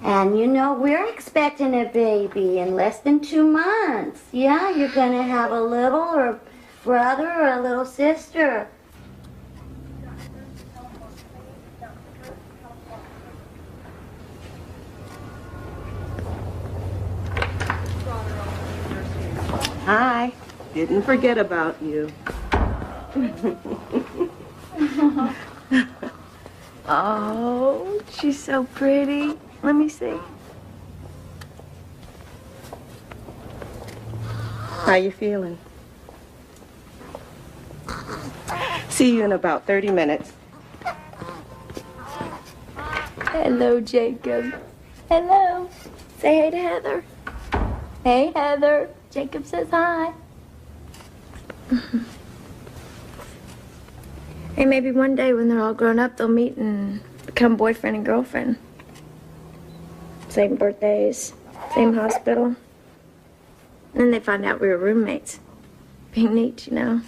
And you know, we're expecting a baby in less than 2 months. Yeah, you're gonna have a little or brother or a little sister. Hi. Didn't forget about you. Oh, she's so pretty. Let me see. How you feeling? See you in about 30 minutes. Hello, Jacob. Hello. Say hey to Heather. Hey, Heather. Jacob says hi. Hey, maybe one day when they're all grown up, they'll meet and become boyfriend and girlfriend. Same birthdays, same hospital. And then they find out we were roommates. Be neat, you know.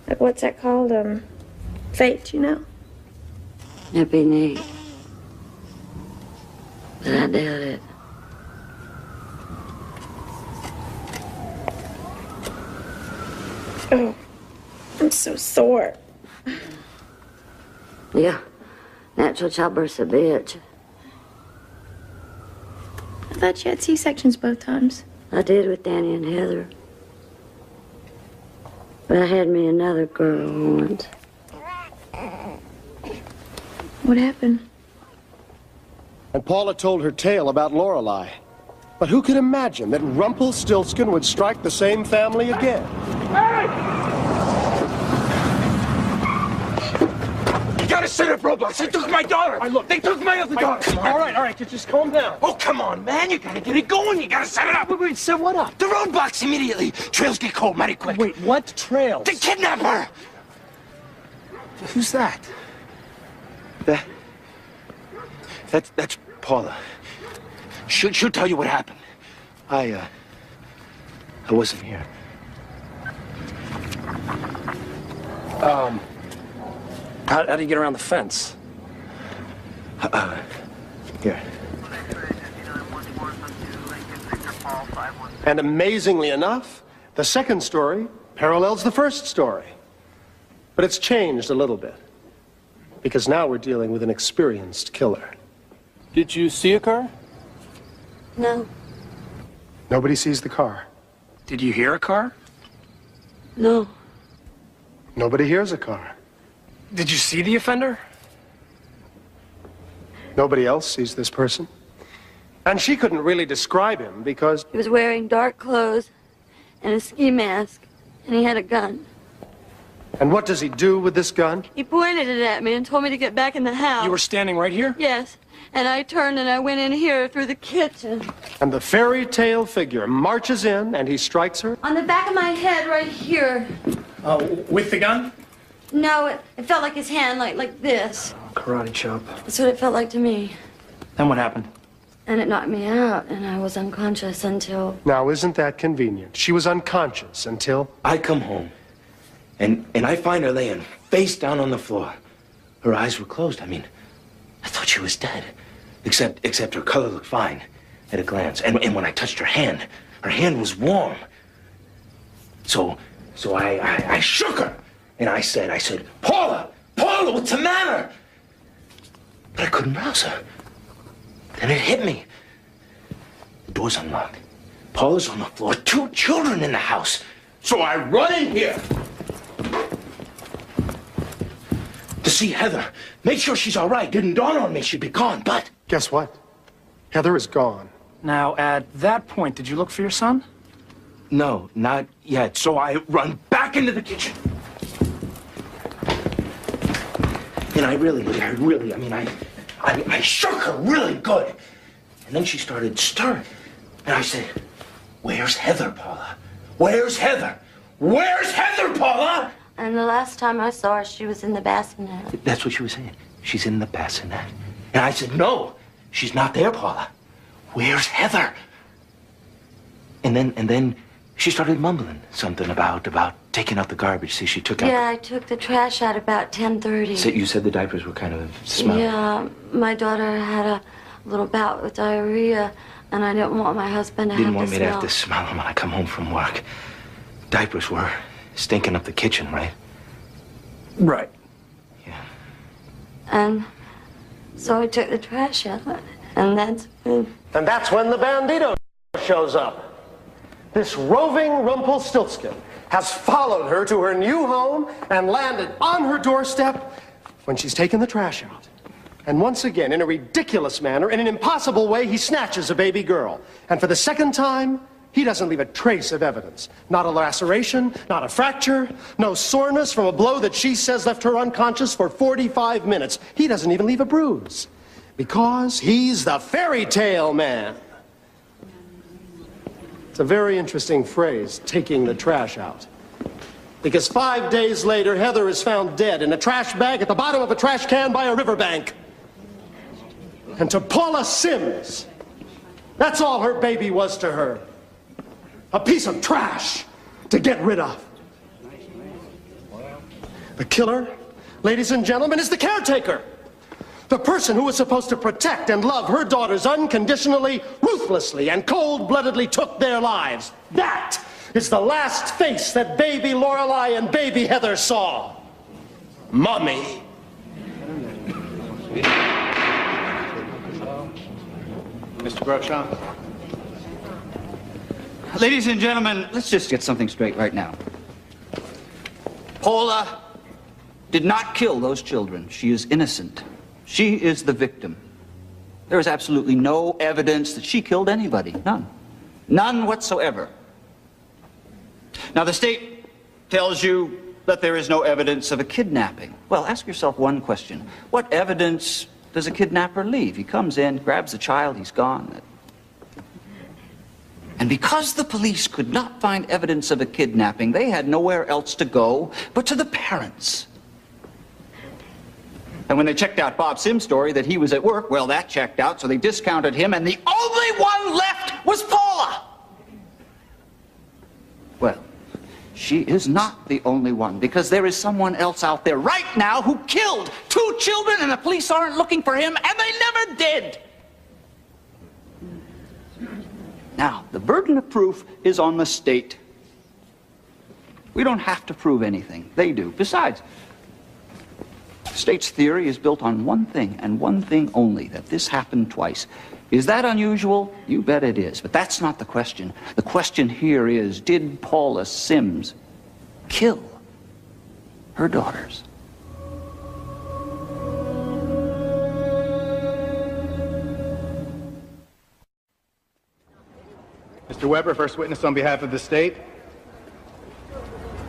Like, what's that called? Fate, you know? That'd be neat. But I doubt it. Oh, I'm so sore. Yeah, natural childbirth's a bitch. I thought you had C-sections both times. I did with Danny and Heather. But I had me another girl once. What happened? And Paula told her tale about Lorelei. But who could imagine that Rumpelstiltskin would strike the same family again? You gotta set up roadblocks. They took my daughter. They took my other daughter. All right, just calm down. Oh, come on, man. You gotta get it going. You gotta set it up. Wait, set what up? The roadblocks immediately. Trails get cold mighty quick. Wait, what trails? The kidnapper. Who's that? That's Paula. She'll tell you what happened. I wasn't here. How do you get around the fence? Here. And amazingly enough, the second story parallels the first story. But it's changed a little bit. Because now we're dealing with an experienced killer. Did you see a car? No. Nobody sees the car. Did you hear a car? No. Nobody hears a car. Did you see the offender? Nobody else sees this person. And she couldn't really describe him because... He was wearing dark clothes and a ski mask, and he had a gun. And what does he do with this gun? He pointed it at me and told me to get back in the house. You were standing right here? Yes. And I turned and I went in here through the kitchen. And the fairy tale figure marches in and he strikes her? On the back of my head right here. With the gun? No, it felt like his hand, like this. Karate chop. That's what it felt like to me. Then what happened? And it knocked me out, and I was unconscious until... Now, isn't that convenient? She was unconscious until... I come home, and I find her laying face down on the floor. Her eyes were closed. I mean, I thought she was dead. Except her color looked fine at a glance. And when I touched her hand was warm. So I shook her, and I said, Paula, what's the matter? But I couldn't rouse her. Then it hit me. The door's unlocked. Paula's on the floor, 2 children in the house. So I run in here to see Heather. Make sure she's all right. Didn't dawn on me she'd be gone, but... Guess what? Heather is gone. Now, at that point, did you look for your son? No, not yet. So I run back into the kitchen. And I shook her really good. And then she started stirring. And I said, where's Heather, Paula? Where's Heather? Where's Heather, Paula? And the last time I saw her, she was in the bassinet. That's what she was saying. She's in the bassinet. And I said, no, she's not there, Paula. Where's Heather? And then she started mumbling something about taking out the garbage. See, she took out... Yeah, I took the trash out about 10:30. So you said the diapers were kind of smelly. Yeah, my daughter had a little bout with diarrhea, and I didn't want my husband to Didn't have want to me smell. to have to smell them when I come home from work. Diapers were stinking up the kitchen, right? Right. And so I took the trash out, and that's when... And that's when the bandito shows up. This roving Rumpelstiltskin has followed her to her new home and landed on her doorstep when she's taken the trash out. And once again, in a ridiculous manner, in an impossible way, he snatches a baby girl. And for the second time, he doesn't leave a trace of evidence. Not a laceration, not a fracture, no soreness from a blow that she says left her unconscious for 45 minutes. He doesn't even leave a bruise. Because he's the fairy tale man. It's a very interesting phrase, taking the trash out. Because 5 days later, Heather is found dead in a trash bag at the bottom of a trash can by a riverbank. And to Paula Sims, that's all her baby was to her. A piece of trash to get rid of. The killer, ladies and gentlemen, is the caretaker. The person who was supposed to protect and love her daughters unconditionally, ruthlessly, and cold-bloodedly took their lives. That is the last face that baby Lorelei and baby Heather saw. Mommy. Mr. Grosham. Ladies and gentlemen, let's just get something straight right now. Paula did not kill those children. She is innocent. She is the victim. There is absolutely no evidence that she killed anybody. None. None whatsoever. Now, the state tells you that there is no evidence of a kidnapping. Well, ask yourself one question. What evidence does a kidnapper leave? He comes in, grabs the child, he's gone. And because the police could not find evidence of a kidnapping, they had nowhere else to go but to the parents. And when they checked out Bob Sims' story that he was at work, well, that checked out, so they discounted him, and the only one left was Paula. Well, she is not the only one, because there is someone else out there right now who killed 2 children, and the police aren't looking for him, and they never did. Now, the burden of proof is on the state. We don't have to prove anything. They do. Besides, the state's theory is built on one thing, and one thing only, that this happened twice. Is that unusual? You bet it is. But that's not the question. The question here is, did Paula Sims kill her daughters? Mr. Weber, first witness on behalf of the state.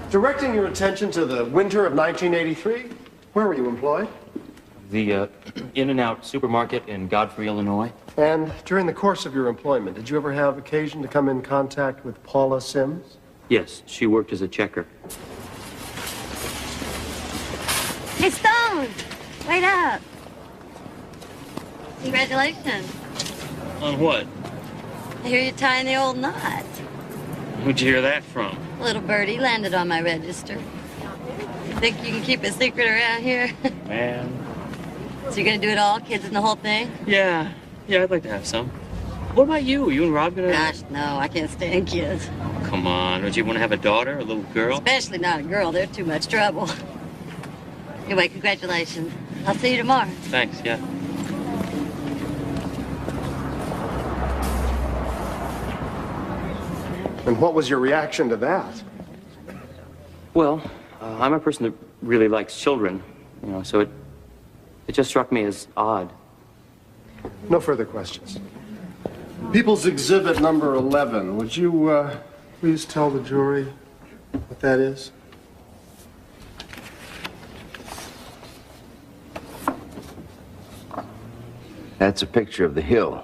Directing your attention to the winter of 1983, where were you employed? The In-N-Out supermarket in Godfrey, Illinois. And during the course of your employment, did you ever have occasion to come in contact with Paula Sims? Yes, she worked as a checker. Hey, Stone! Wait up. Congratulations. On what? I hear you're tying the old knot. Who'd you hear that from? Little birdie landed on my register. Think you can keep a secret around here? Man. So you're gonna do it all, kids and the whole thing? Yeah, I'd like to have some. What about you? You and Rob gonna... Gosh, no, I can't stand kids. Come on, don't you want to have a daughter, a little girl? Especially not a girl, they're too much trouble. Anyway, congratulations. I'll see you tomorrow. Thanks, yeah. And what was your reaction to that? Well, I'm a person that really likes children, so it just struck me as odd. No further questions. People's Exhibit number 11. Would you please tell the jury what that is? That's a picture of the hill,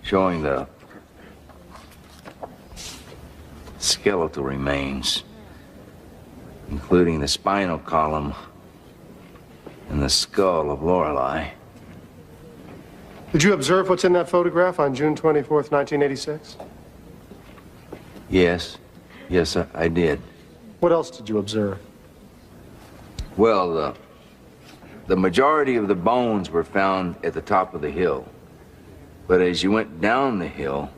showing the skeletal remains, including the spinal column and the skull of Lorelei. Did you observe what's in that photograph on June 24th, 1986? Yes, I did. What else did you observe? Well, the majority of the bones were found at the top of the hill. But as you went down the hill,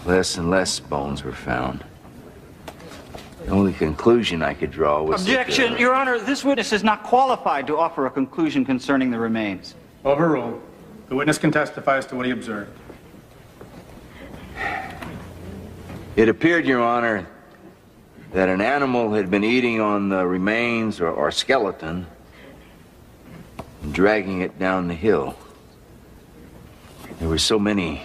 less and less bones were found. The only conclusion I could draw was Objection, Your Honor. This witness is not qualified to offer a conclusion concerning the remains. Overruled. The witness can testify as to what he observed. It appeared, Your Honor, that an animal had been eating on the remains or skeleton and dragging it down the hill. There were so many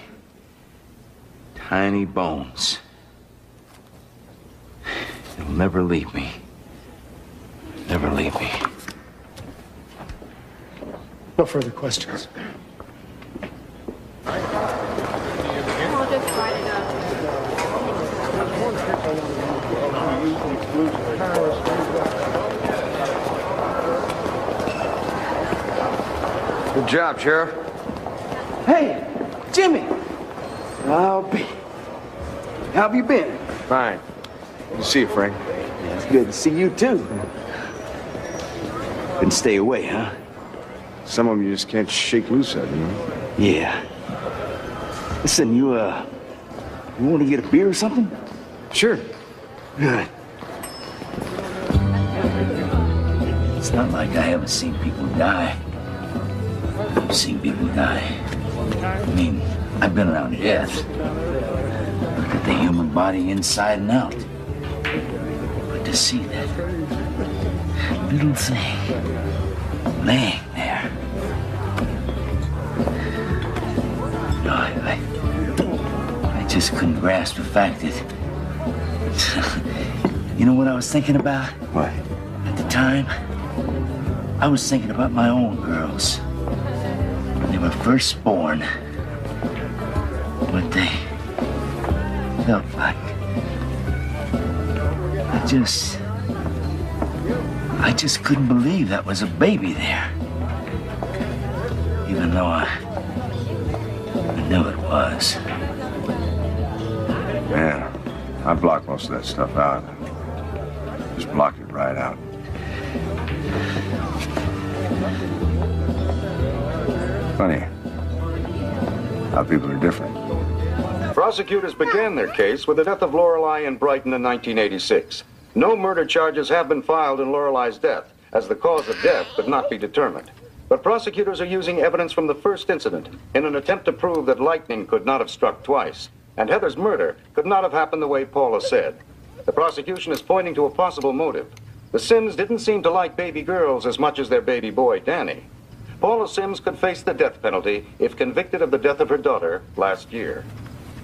tiny bones. It'll never leave me. Never leave me. No further questions. Good job, Sheriff. Hey, Jimmy. I'll be. How have you been? Fine. Good to see you, Frank. Yeah, it's good to see you, too. Couldn't stay away, huh? Some of them you just can't shake loose of, you know? Yeah. Listen, you want to get a beer or something? Sure. Good. It's not like I haven't seen people die. I've seen people die. I mean, I've been around death. Look at the human body inside and out. But to see that little thing laying there. No, I just couldn't grasp the fact that... You know what I was thinking about? What? At the time, I was thinking about my own girls. When they were first born. What they felt like. I just couldn't believe that was a baby there. Even though I knew it was. Yeah, I blocked most of that stuff out. Just blocked it right out. Funny how people are different. Prosecutors began their case with the death of Lorelei in Brighton in 1986. No murder charges have been filed in Lorelei's death, as the cause of death could not be determined. But prosecutors are using evidence from the first incident in an attempt to prove that lightning could not have struck twice, and Heather's murder could not have happened the way Paula said. The prosecution is pointing to a possible motive. The Sims didn't seem to like baby girls as much as their baby boy, Danny. Paula Sims could face the death penalty if convicted of the death of her daughter last year.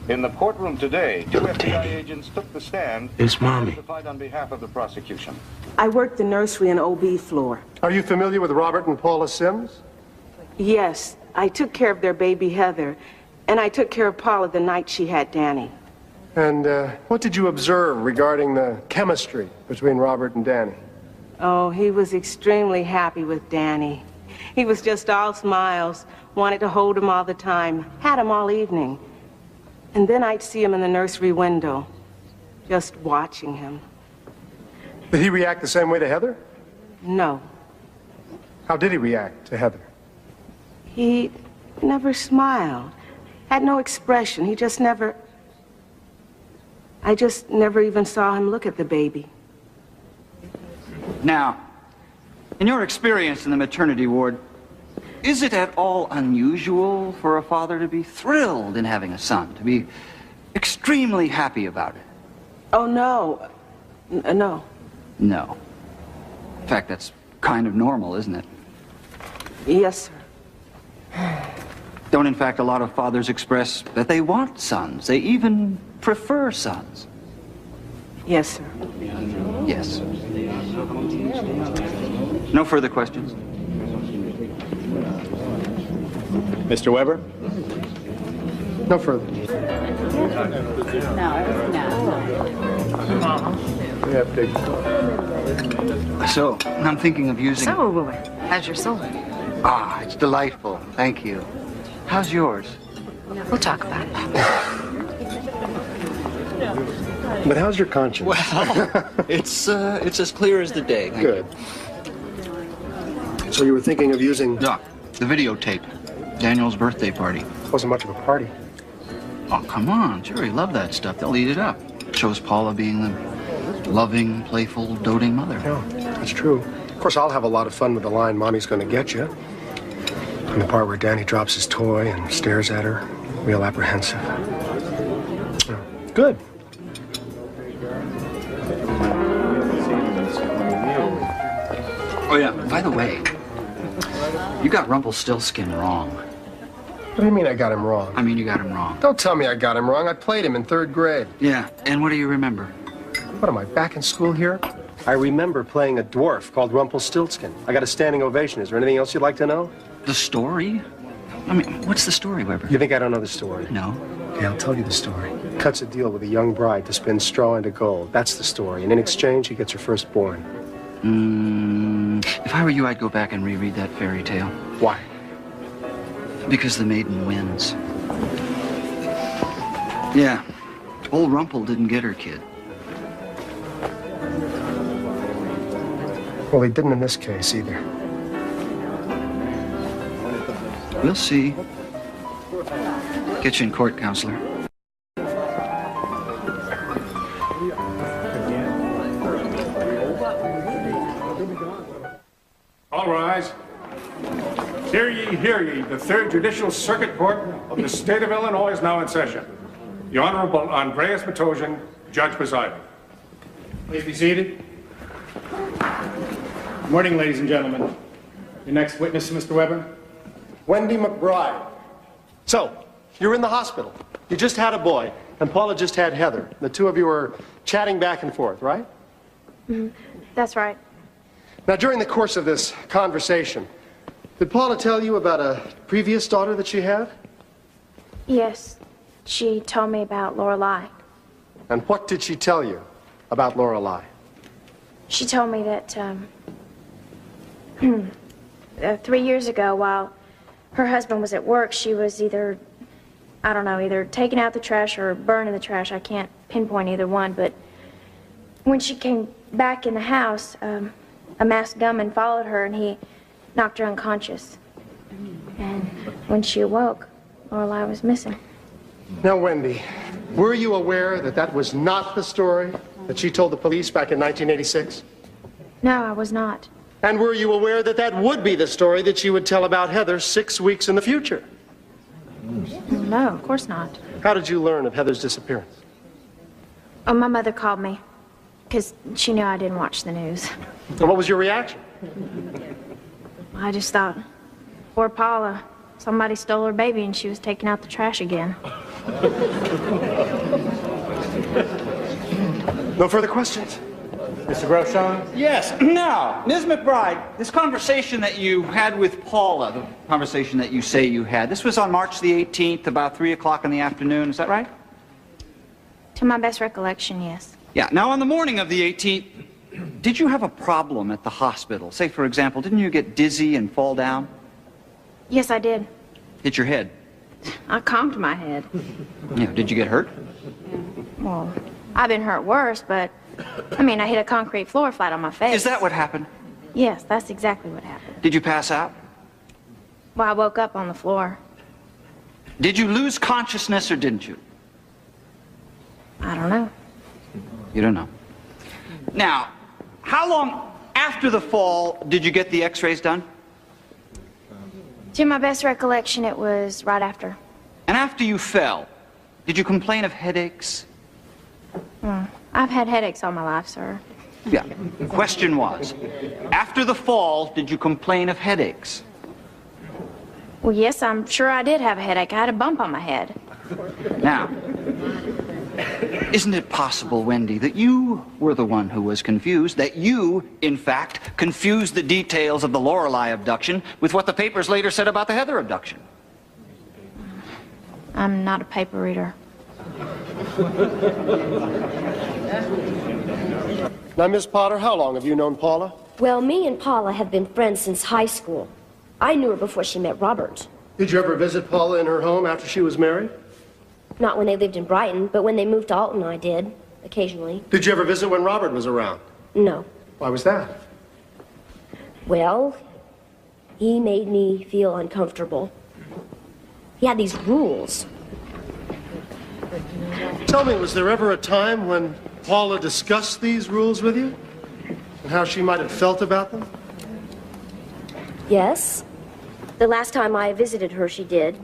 In the courtroom today, two FBI agents took the stand It's Mommy. and testified on behalf of the prosecution. I worked the nursery and OB floor. Are you familiar with Robert and Paula Sims? Yes, I took care of their baby Heather, and I took care of Paula the night she had Danny. And what did you observe regarding the chemistry between Robert and Danny? Oh, he was extremely happy with Danny. He was just all smiles, wanted to hold him all the time, had him all evening. And then I'd see him in the nursery window, just watching him. Did he react the same way to Heather? No. How did he react to Heather? He never smiled, had no expression. He just never... I just never even saw him look at the baby. Now, in your experience in the maternity ward, is it at all unusual for a father to be thrilled in having a son, to be extremely happy about it? Oh, no. No. No. In fact, that's kind of normal, isn't it? Yes, sir. Don't, in fact, a lot of fathers express that they want sons? They even prefer sons. Yes, sir. Yes. No further questions? Mr. Weber? No further. So, I'm thinking of using... So, how's your soul? Ah, it's delightful. Thank you. How's yours? We'll talk about it. But how's your conscience? Well, it's as clear as the day. Thank Good. you. So you were thinking of using... Doc, the videotape. Daniel's birthday party. Wasn't much of a party. Oh, come on. Jerry loved that stuff. They'll eat it up. Shows Paula being the loving, playful, doting mother. Yeah, that's true. Of course, I'll have a lot of fun with the line, Mommy's gonna get you. And the part where Danny drops his toy and stares at her, real apprehensive. Yeah. Good. Oh, yeah, by the way, you got Rumpelstiltskin wrong. What do you mean I got him wrong? I mean, you got him wrong. Don't tell me I got him wrong. I played him in 3rd grade. Yeah, and what do you remember? What am I, back in school here? I remember playing a dwarf called Rumpelstiltskin. I got a standing ovation. Is there anything else you'd like to know? The story? I mean, what's the story, Weber? You think I don't know the story? No. Okay, I'll tell you the story. Cuts a deal with a young bride to spin straw into gold. That's the story. And in exchange, he gets her firstborn. If I were you, I'd go back and reread that fairy tale. Why? Because the maiden wins. Yeah. Old Rumpel didn't get her kid. Well, he didn't in this case either. We'll see. Get you in court, counselor. All rise. Hear ye, hear ye. The 3rd Judicial Circuit Court of the State of Illinois is now in session. The Honorable Andreas Matosian, Judge presiding. Please be seated. Good morning, ladies and gentlemen. Your next witness, Mr. Weber. Wendy McBride. So, you're in the hospital. You just had a boy, and Paula just had Heather. The two of you were chatting back and forth, right? That's right. Now, during the course of this conversation, did Paula tell you about a previous daughter that she had? Yes. She told me about Lorelei. And what did she tell you about Lorelei? She told me that 3 years ago, while her husband was at work, she was either, I don't know, either taking out the trash or burning the trash. I can't pinpoint either one, but when she came back in the house, a masked gunman followed her and he knocked her unconscious. And when she awoke, Lorelei was missing. Now, Wendy, were you aware that that was not the story that she told the police back in 1986? No, I was not. And were you aware that that would be the story that she would tell about Heather 6 weeks in the future? No, of course not. How did you learn of Heather's disappearance? Oh, my mother called me because she knew I didn't watch the news. And what was your reaction? I just thought, poor Paula, somebody stole her baby and she was taking out the trash again. No further questions? Mr. Groshon? Yes. Now, Ms. McBride, this conversation that you had with Paula, the conversation that you say you had, this was on March the 18th, about 3 o'clock in the afternoon, is that right? To my best recollection, yes. Yeah. Now, on the morning of the 18th, did you have a problem at the hospital? Say, for example, didn't you get dizzy and fall down? Yes, I did. Hit your head? I calmed my head. Yeah. Did you get hurt? Well, I've been hurt worse, but, I mean, I hit a concrete floor flat on my face. Is that what happened? Yes, that's exactly what happened. Did you pass out? Well, I woke up on the floor. Did you lose consciousness or didn't you? I don't know. You don't know. Now, how long after the fall did you get the x-rays done? To my best recollection, it was right after. And after you fell, did you complain of headaches? I've had headaches all my life, sir. Yeah. The question was, after the fall, did you complain of headaches? Well, yes, I'm sure I did have a headache. I had a bump on my head. Now, isn't it possible, Wendy, that you were the one who was confused, that you, in fact, confused the details of the Lorelei abduction with what the papers later said about the Heather abduction? I'm not a paper reader. Now, Miss Potter, how long have you known Paula? Well, me and Paula have been friends since high school. I knew her before she met Robert. Did you ever visit Paula in her home after she was married? Not when they lived in Brighton, but when they moved to Alton, I did, occasionally. Did you ever visit when Robert was around? No. Why was that? Well, He made me feel uncomfortable. He had these rules. Tell me, was there ever a time when Paula discussed these rules with you? And how she might have felt about them? Yes. The last time I visited her, she did.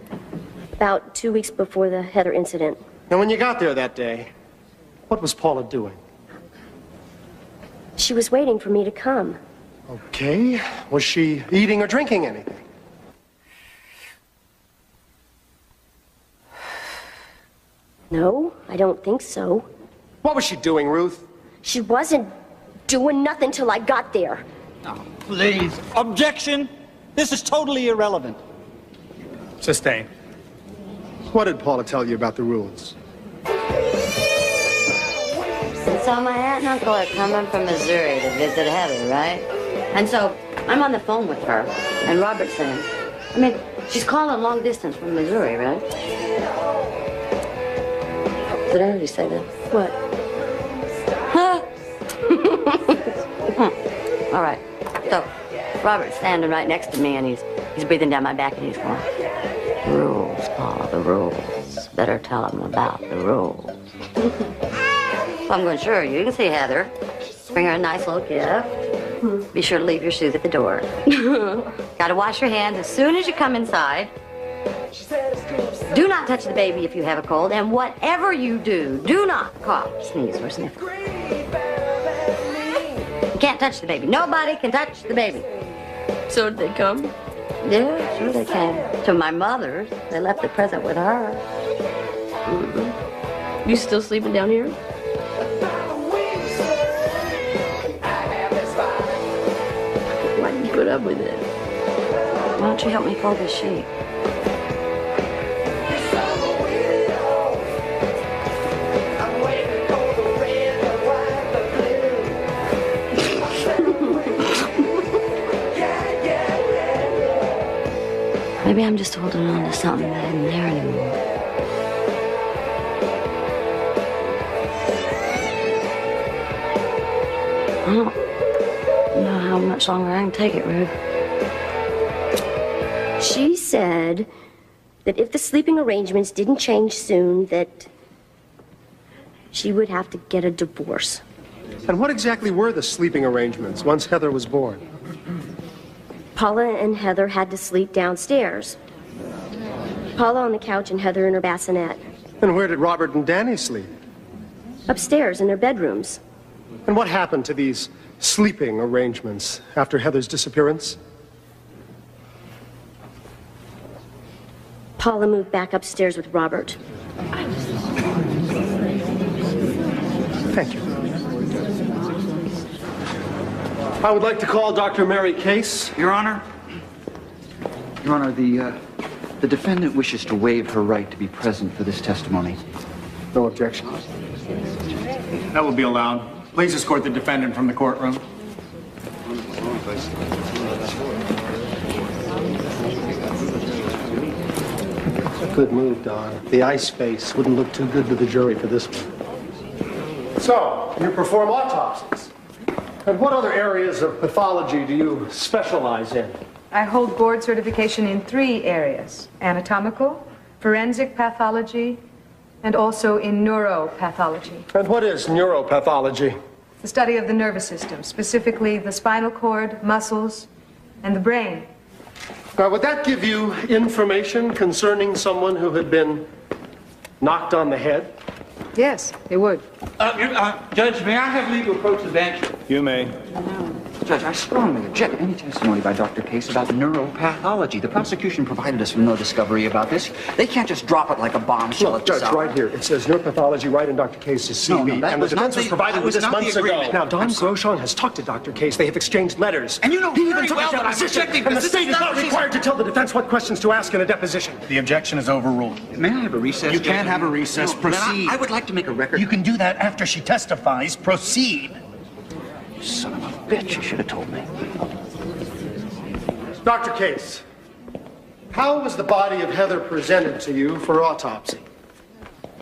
About 2 weeks before the Heather incident. And when you got there that day, what was Paula doing? She was waiting for me to come. Okay. Was she eating or drinking anything? No, I don't think so. What was she doing, Ruth? She wasn't doing nothing till I got there. Please. Objection! This is totally irrelevant. Sustained. What did Paula tell you about the rules? So my aunt and uncle are coming from Missouri to visit Heather, right? And so I'm on the phone with her, and Robert's saying, I mean, she's calling long distance from Missouri, right? Did I already say that? What? Huh? All right. So Robert's standing right next to me, and he's breathing down my back, and he's going, "The rules, Paula, the rules. Better tell him about the rules." So I'm going, "Sure, you can see Heather. Bring her a nice little gift. Be sure to leave your shoes at the door. Gotta wash your hands as soon as you come inside. Do not touch the baby if you have a cold, and whatever you do, do not cough, sneeze, or sniff. You can't touch the baby. Nobody can touch the baby." So did they come? Yeah, sure they came. To my mother's. They left the present with her. You still sleeping down here? Why did you put up with it? Why don't you help me fold this sheet? Maybe I'm just holding on to something that isn't there anymore. I don't know how much longer I can take it, Ruth. She said that if the sleeping arrangements didn't change soon, that she would have to get a divorce. And what exactly were the sleeping arrangements once Heather was born? Paula and Heather had to sleep downstairs. Paula on the couch and Heather in her bassinet. And where did Robert and Danny sleep? Upstairs in their bedrooms. And what happened to these sleeping arrangements after Heather's disappearance? Paula moved back upstairs with Robert. Thank you. I would like to call Dr. Mary Case. Your Honor. Your Honor, the defendant wishes to waive her right to be present for this testimony. No objection. That will be allowed. Please escort the defendant from the courtroom. Good move, Don. The eye space wouldn't look too good to the jury for this one. So, you perform autopsies. And what other areas of pathology do you specialize in? I hold board certification in 3 areas: anatomical, forensic pathology, and also in neuropathology. And what is neuropathology? The study of the nervous system, specifically the spinal cord, muscles, and the brain. Now, would that give you information concerning someone who had been knocked on the head? Yes, it would. Judge, may I have leave to approach the bench? You may. Judge, I strongly object any testimony by Dr. Case about neuropathology. The prosecution provided us with no discovery about this. They can't just drop it like a bombshell at the Judge, south. right here. It says neuropathology right in Dr. Case's CV. that and the was not defense was the- provided that with was this not the months ago. agreement. Now, Don I'm sorry. Groshong has talked to Dr. Case. They have exchanged letters. And you know he even very took well a that I'm deposition. objecting, And the because state this is is not not- required to tell the defense what questions to ask in a deposition. The objection is overruled. May I have a recess? You Judge? can't have a recess. No, Proceed. I would like to make a record. You can do that after she testifies. Proceed. Son of a bitch, you should have told me. Dr. Case, how was the body of Heather presented to you for autopsy?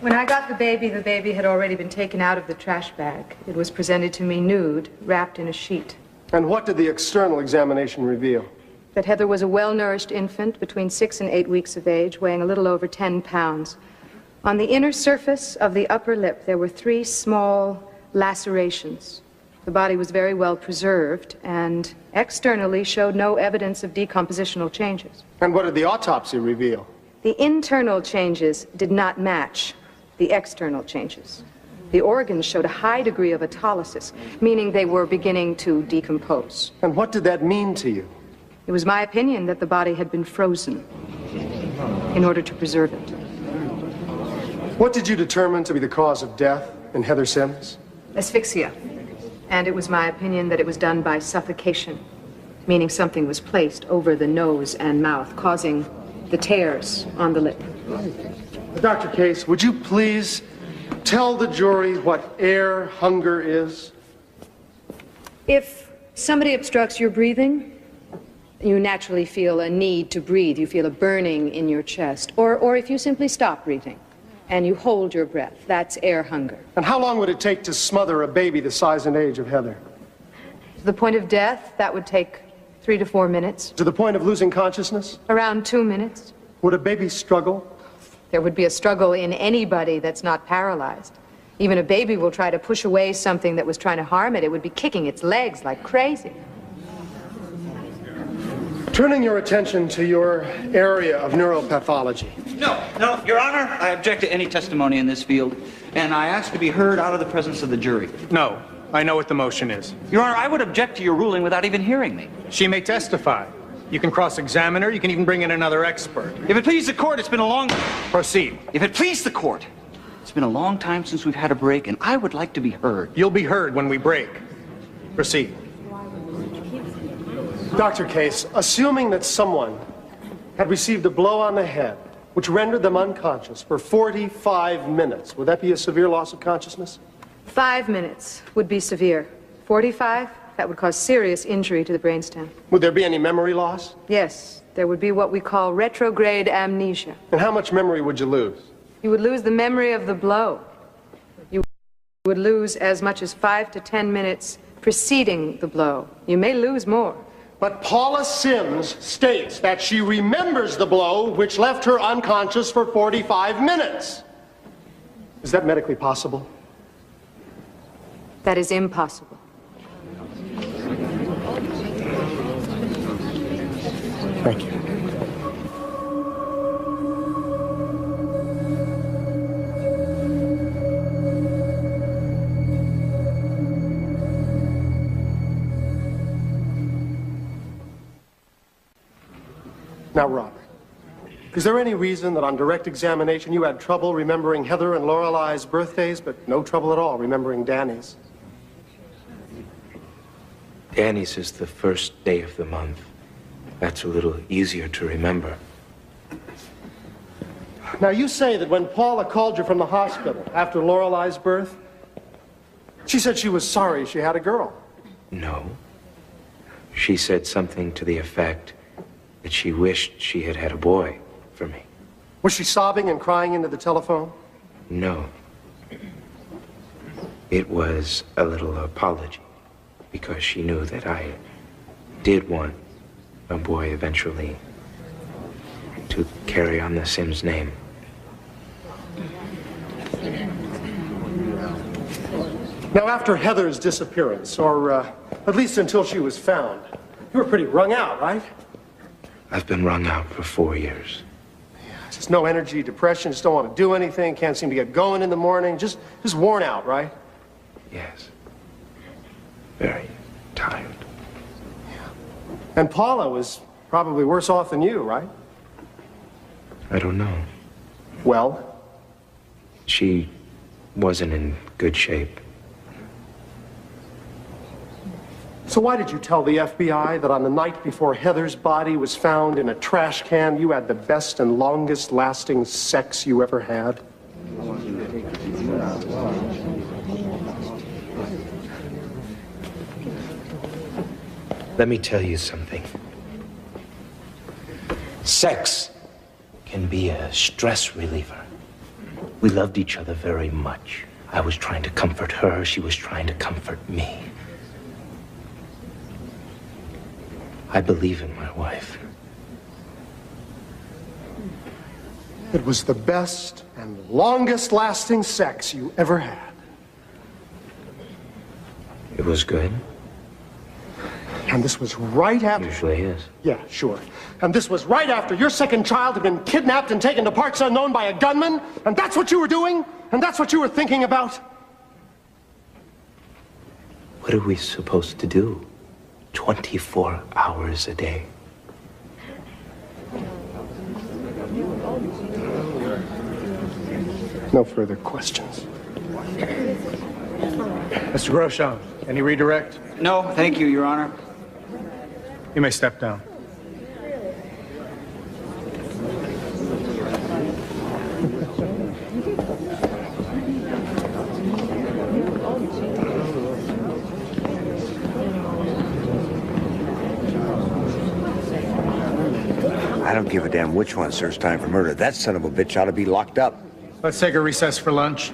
When I got the baby had already been taken out of the trash bag. It was presented to me nude, wrapped in a sheet. And what did the external examination reveal? that Heather was a well-nourished infant between 6 and 8 weeks of age, weighing a little over 10 pounds. On the inner surface of the upper lip, there were 3 small lacerations. The body was very well preserved and externally showed no evidence of decompositional changes. And what did the autopsy reveal? The internal changes did not match the external changes. The organs showed a high degree of autolysis, meaning they were beginning to decompose. And what did that mean to you? It was my opinion that the body had been frozen in order to preserve it. What did you determine to be the cause of death in Heather Sims? Asphyxia. And it was my opinion that it was done by suffocation, meaning something was placed over the nose and mouth, causing the tears on the lip. Dr. Case, would you please tell the jury what air hunger is? If somebody obstructs your breathing, you naturally feel a need to breathe. You feel a burning in your chest. Or if you simply stop breathing and you hold your breath, that's air hunger. And how long would it take to smother a baby the size and age of Heather? To the point of death, that would take 3 to 4 minutes. To the point of losing consciousness? Around 2 minutes. Would a baby struggle? There would be a struggle in anybody that's not paralyzed. Even a baby will try to push away something that was trying to harm it. It would be kicking its legs like crazy. Turning your attention to your area of neuropathology. No, Your Honor, I object to any testimony in this field, and I ask to be heard out of the presence of the jury. No, I know what the motion is. Your Honor, I would object to your ruling without even hearing me. She may testify. You can cross-examine her. You can even bring in another expert. If it please the court, it's been a long... Proceed. If it please the court, it's been a long time since we've had a break, and I would like to be heard. You'll be heard when we break. Proceed. Dr. Case, assuming that someone had received a blow on the head which rendered them unconscious for 45 minutes, would that be a severe loss of consciousness? 5 minutes would be severe. 45, that would cause serious injury to the brainstem. Would there be any memory loss? Yes, there would be what we call retrograde amnesia. And how much memory would you lose? You would lose the memory of the blow. You would lose as much as 5 to 10 minutes preceding the blow. You may lose more. But Paula Sims states that she remembers the blow which left her unconscious for 45 minutes. Is that medically possible? That is impossible. Thank you. Now, Robert, is there any reason that on direct examination you had trouble remembering Heather and Lorelei's birthdays, but no trouble at all remembering Danny's? Danny's is the first day of the month. That's a little easier to remember. Now, you say that when Paula called you from the hospital after Lorelei's birth, she said she was sorry she had a girl. No. She said something to the effect that she wished she had had a boy for me. Was she sobbing and crying into the telephone? No. It was a little apology, because she knew that I did want a boy eventually to carry on the Sims name. Now, after Heather's disappearance, or at least until she was found, you were pretty wrung out, right? I've been wrung out for 4 years. Just no energy, depression, just don't want to do anything, can't seem to get going in the morning, just worn out, right? Yes. Very tired. And Paula was probably worse off than you, right? I don't know. Well? She wasn't in good shape. So why did you tell the FBI that on the night before Heather's body was found in a trash can, you had the best and longest lasting sex you ever had? Let me tell you something. Sex can be a stress reliever. We loved each other very much. I was trying to comfort her, she was trying to comfort me. I believe in my wife. It was the best and longest lasting sex you ever had. It was good. And this was right after... Usually is. Yeah, sure. And this was right after your second child had been kidnapped and taken to parts unknown by a gunman? And that's what you were doing? And that's what you were thinking about? What are we supposed to do? 24 hours a day. No further questions. Mr. Groshon, any redirect? No, thank you, Your Honor. You may step down. I don't give a damn which one serves time for murder. That son of a bitch ought to be locked up. Let's take a recess for lunch.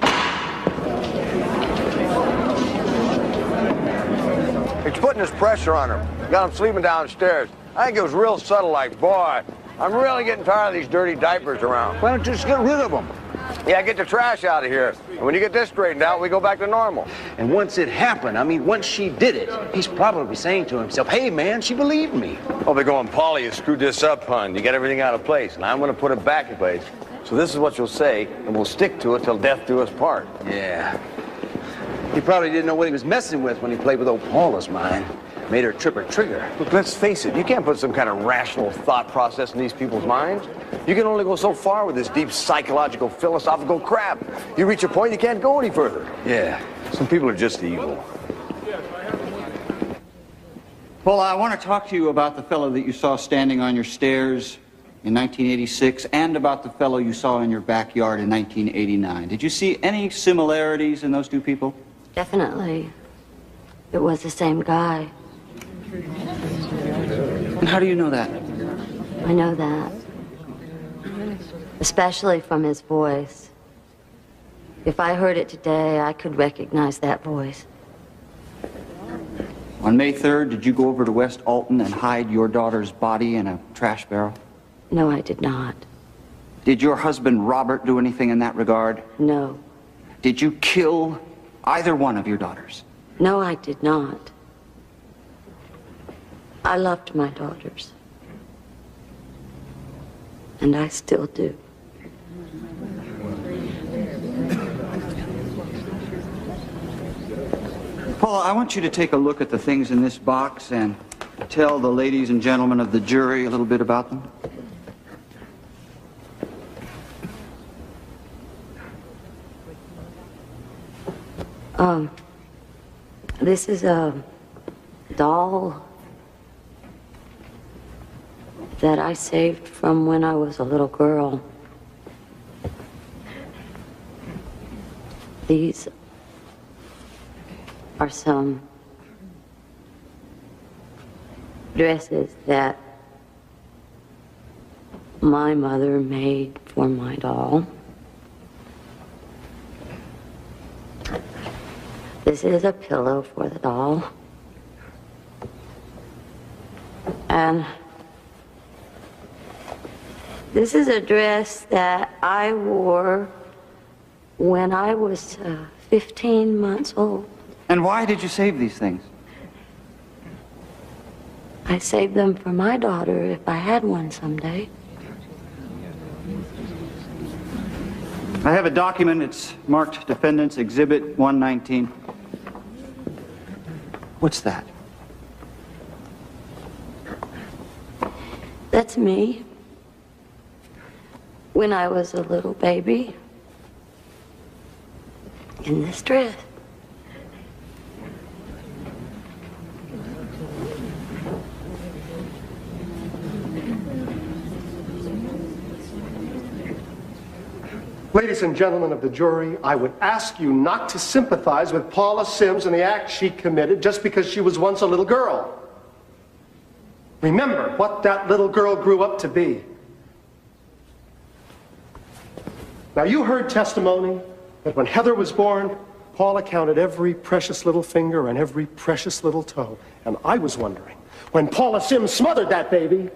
It's putting this pressure on him. Got him sleeping downstairs. I think it was real subtle, like, boy, I'm really getting tired of these dirty diapers around. Why don't you just get rid of them? Yeah, get the trash out of here. And when you get this straightened out, we go back to normal. And once it happened, I mean, once she did it, he's probably saying to himself, hey, man, she believed me. Oh, they're going, Paulie, you screwed this up, hon. You got everything out of place, and I'm going to put it back in place. So this is what you'll say, and we'll stick to it till death do us part. Yeah. He probably didn't know what he was messing with when he played with old Paula's mind. Made her trip her trigger. Look, let's face it, you can't put some kind of rational thought process in these people's minds. You can only go so far with this deep psychological, philosophical crap. You reach a point, you can't go any further. Yeah. Some people are just evil. Well, I want to talk to you about the fellow that you saw standing on your stairs in 1986 and about the fellow you saw in your backyard in 1989. Did you see any similarities in those two people? Definitely. It was the same guy. And how do you know that? I know that. Especially from his voice. If I heard it today, I could recognize that voice. On May 3rd, did you go over to West Alton and hide your daughter's body in a trash barrel? No, I did not. Did your husband, Robert, do anything in that regard? No. Did you kill either one of your daughters? No, I did not. I loved my daughters. And I still do. Paula, I want you to take a look at the things in this box and tell the ladies and gentlemen of the jury a little bit about them. This is a doll that I saved from when I was a little girl. These are some dresses that my mother made for my doll. This is a pillow for the doll. And this is a dress that I wore when I was 15 months old. And why did you save these things? I saved them for my daughter if I had one someday. I have a document. It's marked Defendant's Exhibit 119. What's that? That's me. When I was a little baby. In this dress. Ladies and gentlemen of the jury, I would ask you not to sympathize with Paula Sims and the act she committed just because she was once a little girl. Remember what that little girl grew up to be. Now, you heard testimony that when Heather was born, Paula counted every precious little finger and every precious little toe. And I was wondering, when Paula Sims smothered that baby,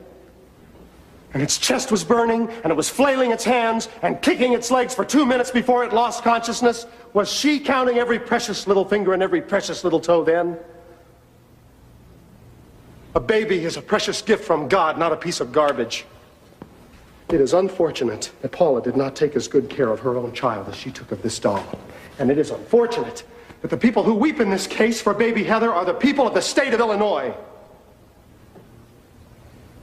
and its chest was burning, and it was flailing its hands and kicking its legs for 2 minutes before it lost consciousness, was she counting every precious little finger and every precious little toe then? A baby is a precious gift from God, not a piece of garbage. It is unfortunate that Paula did not take as good care of her own child as she took of this doll. And it is unfortunate that the people who weep in this case for baby Heather are the people of the state of Illinois.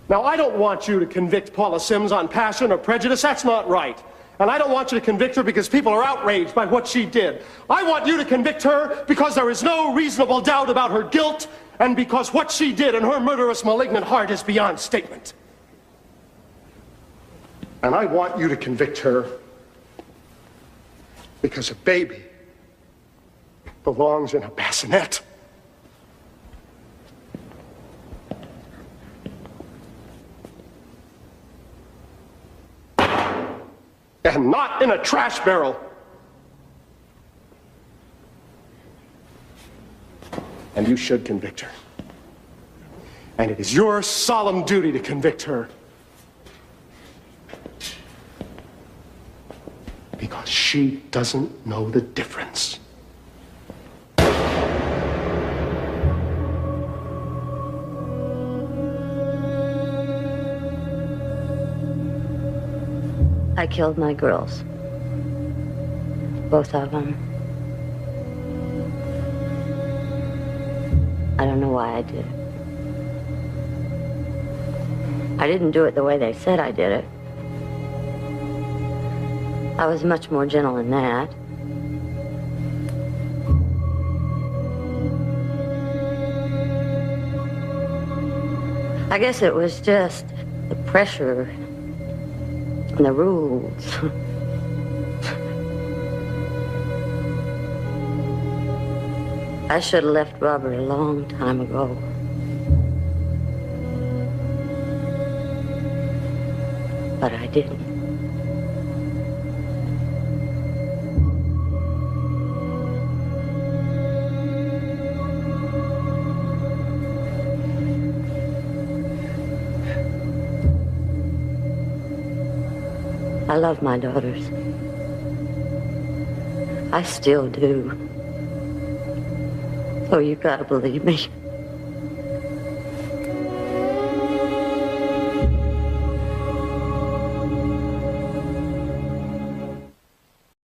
Now, I don't want you to convict Paula Sims on passion or prejudice. That's not right. And I don't want you to convict her because people are outraged by what she did. I want you to convict her because there is no reasonable doubt about her guilt and because what she did in her murderous, malignant heart is beyond statement. And I want you to convict her because a baby belongs in a bassinet. And not in a trash barrel. And you should convict her. And it is your solemn duty to convict her. Because she doesn't know the difference. I killed my girls. Both of them. I don't know why I did it. I didn't do it the way they said I did it. I was much more gentle than that. I guess it was just the pressure and the rules. I should have left Robert a long time ago. But I didn't. I love my daughters. I still do. Oh, you gotta believe me.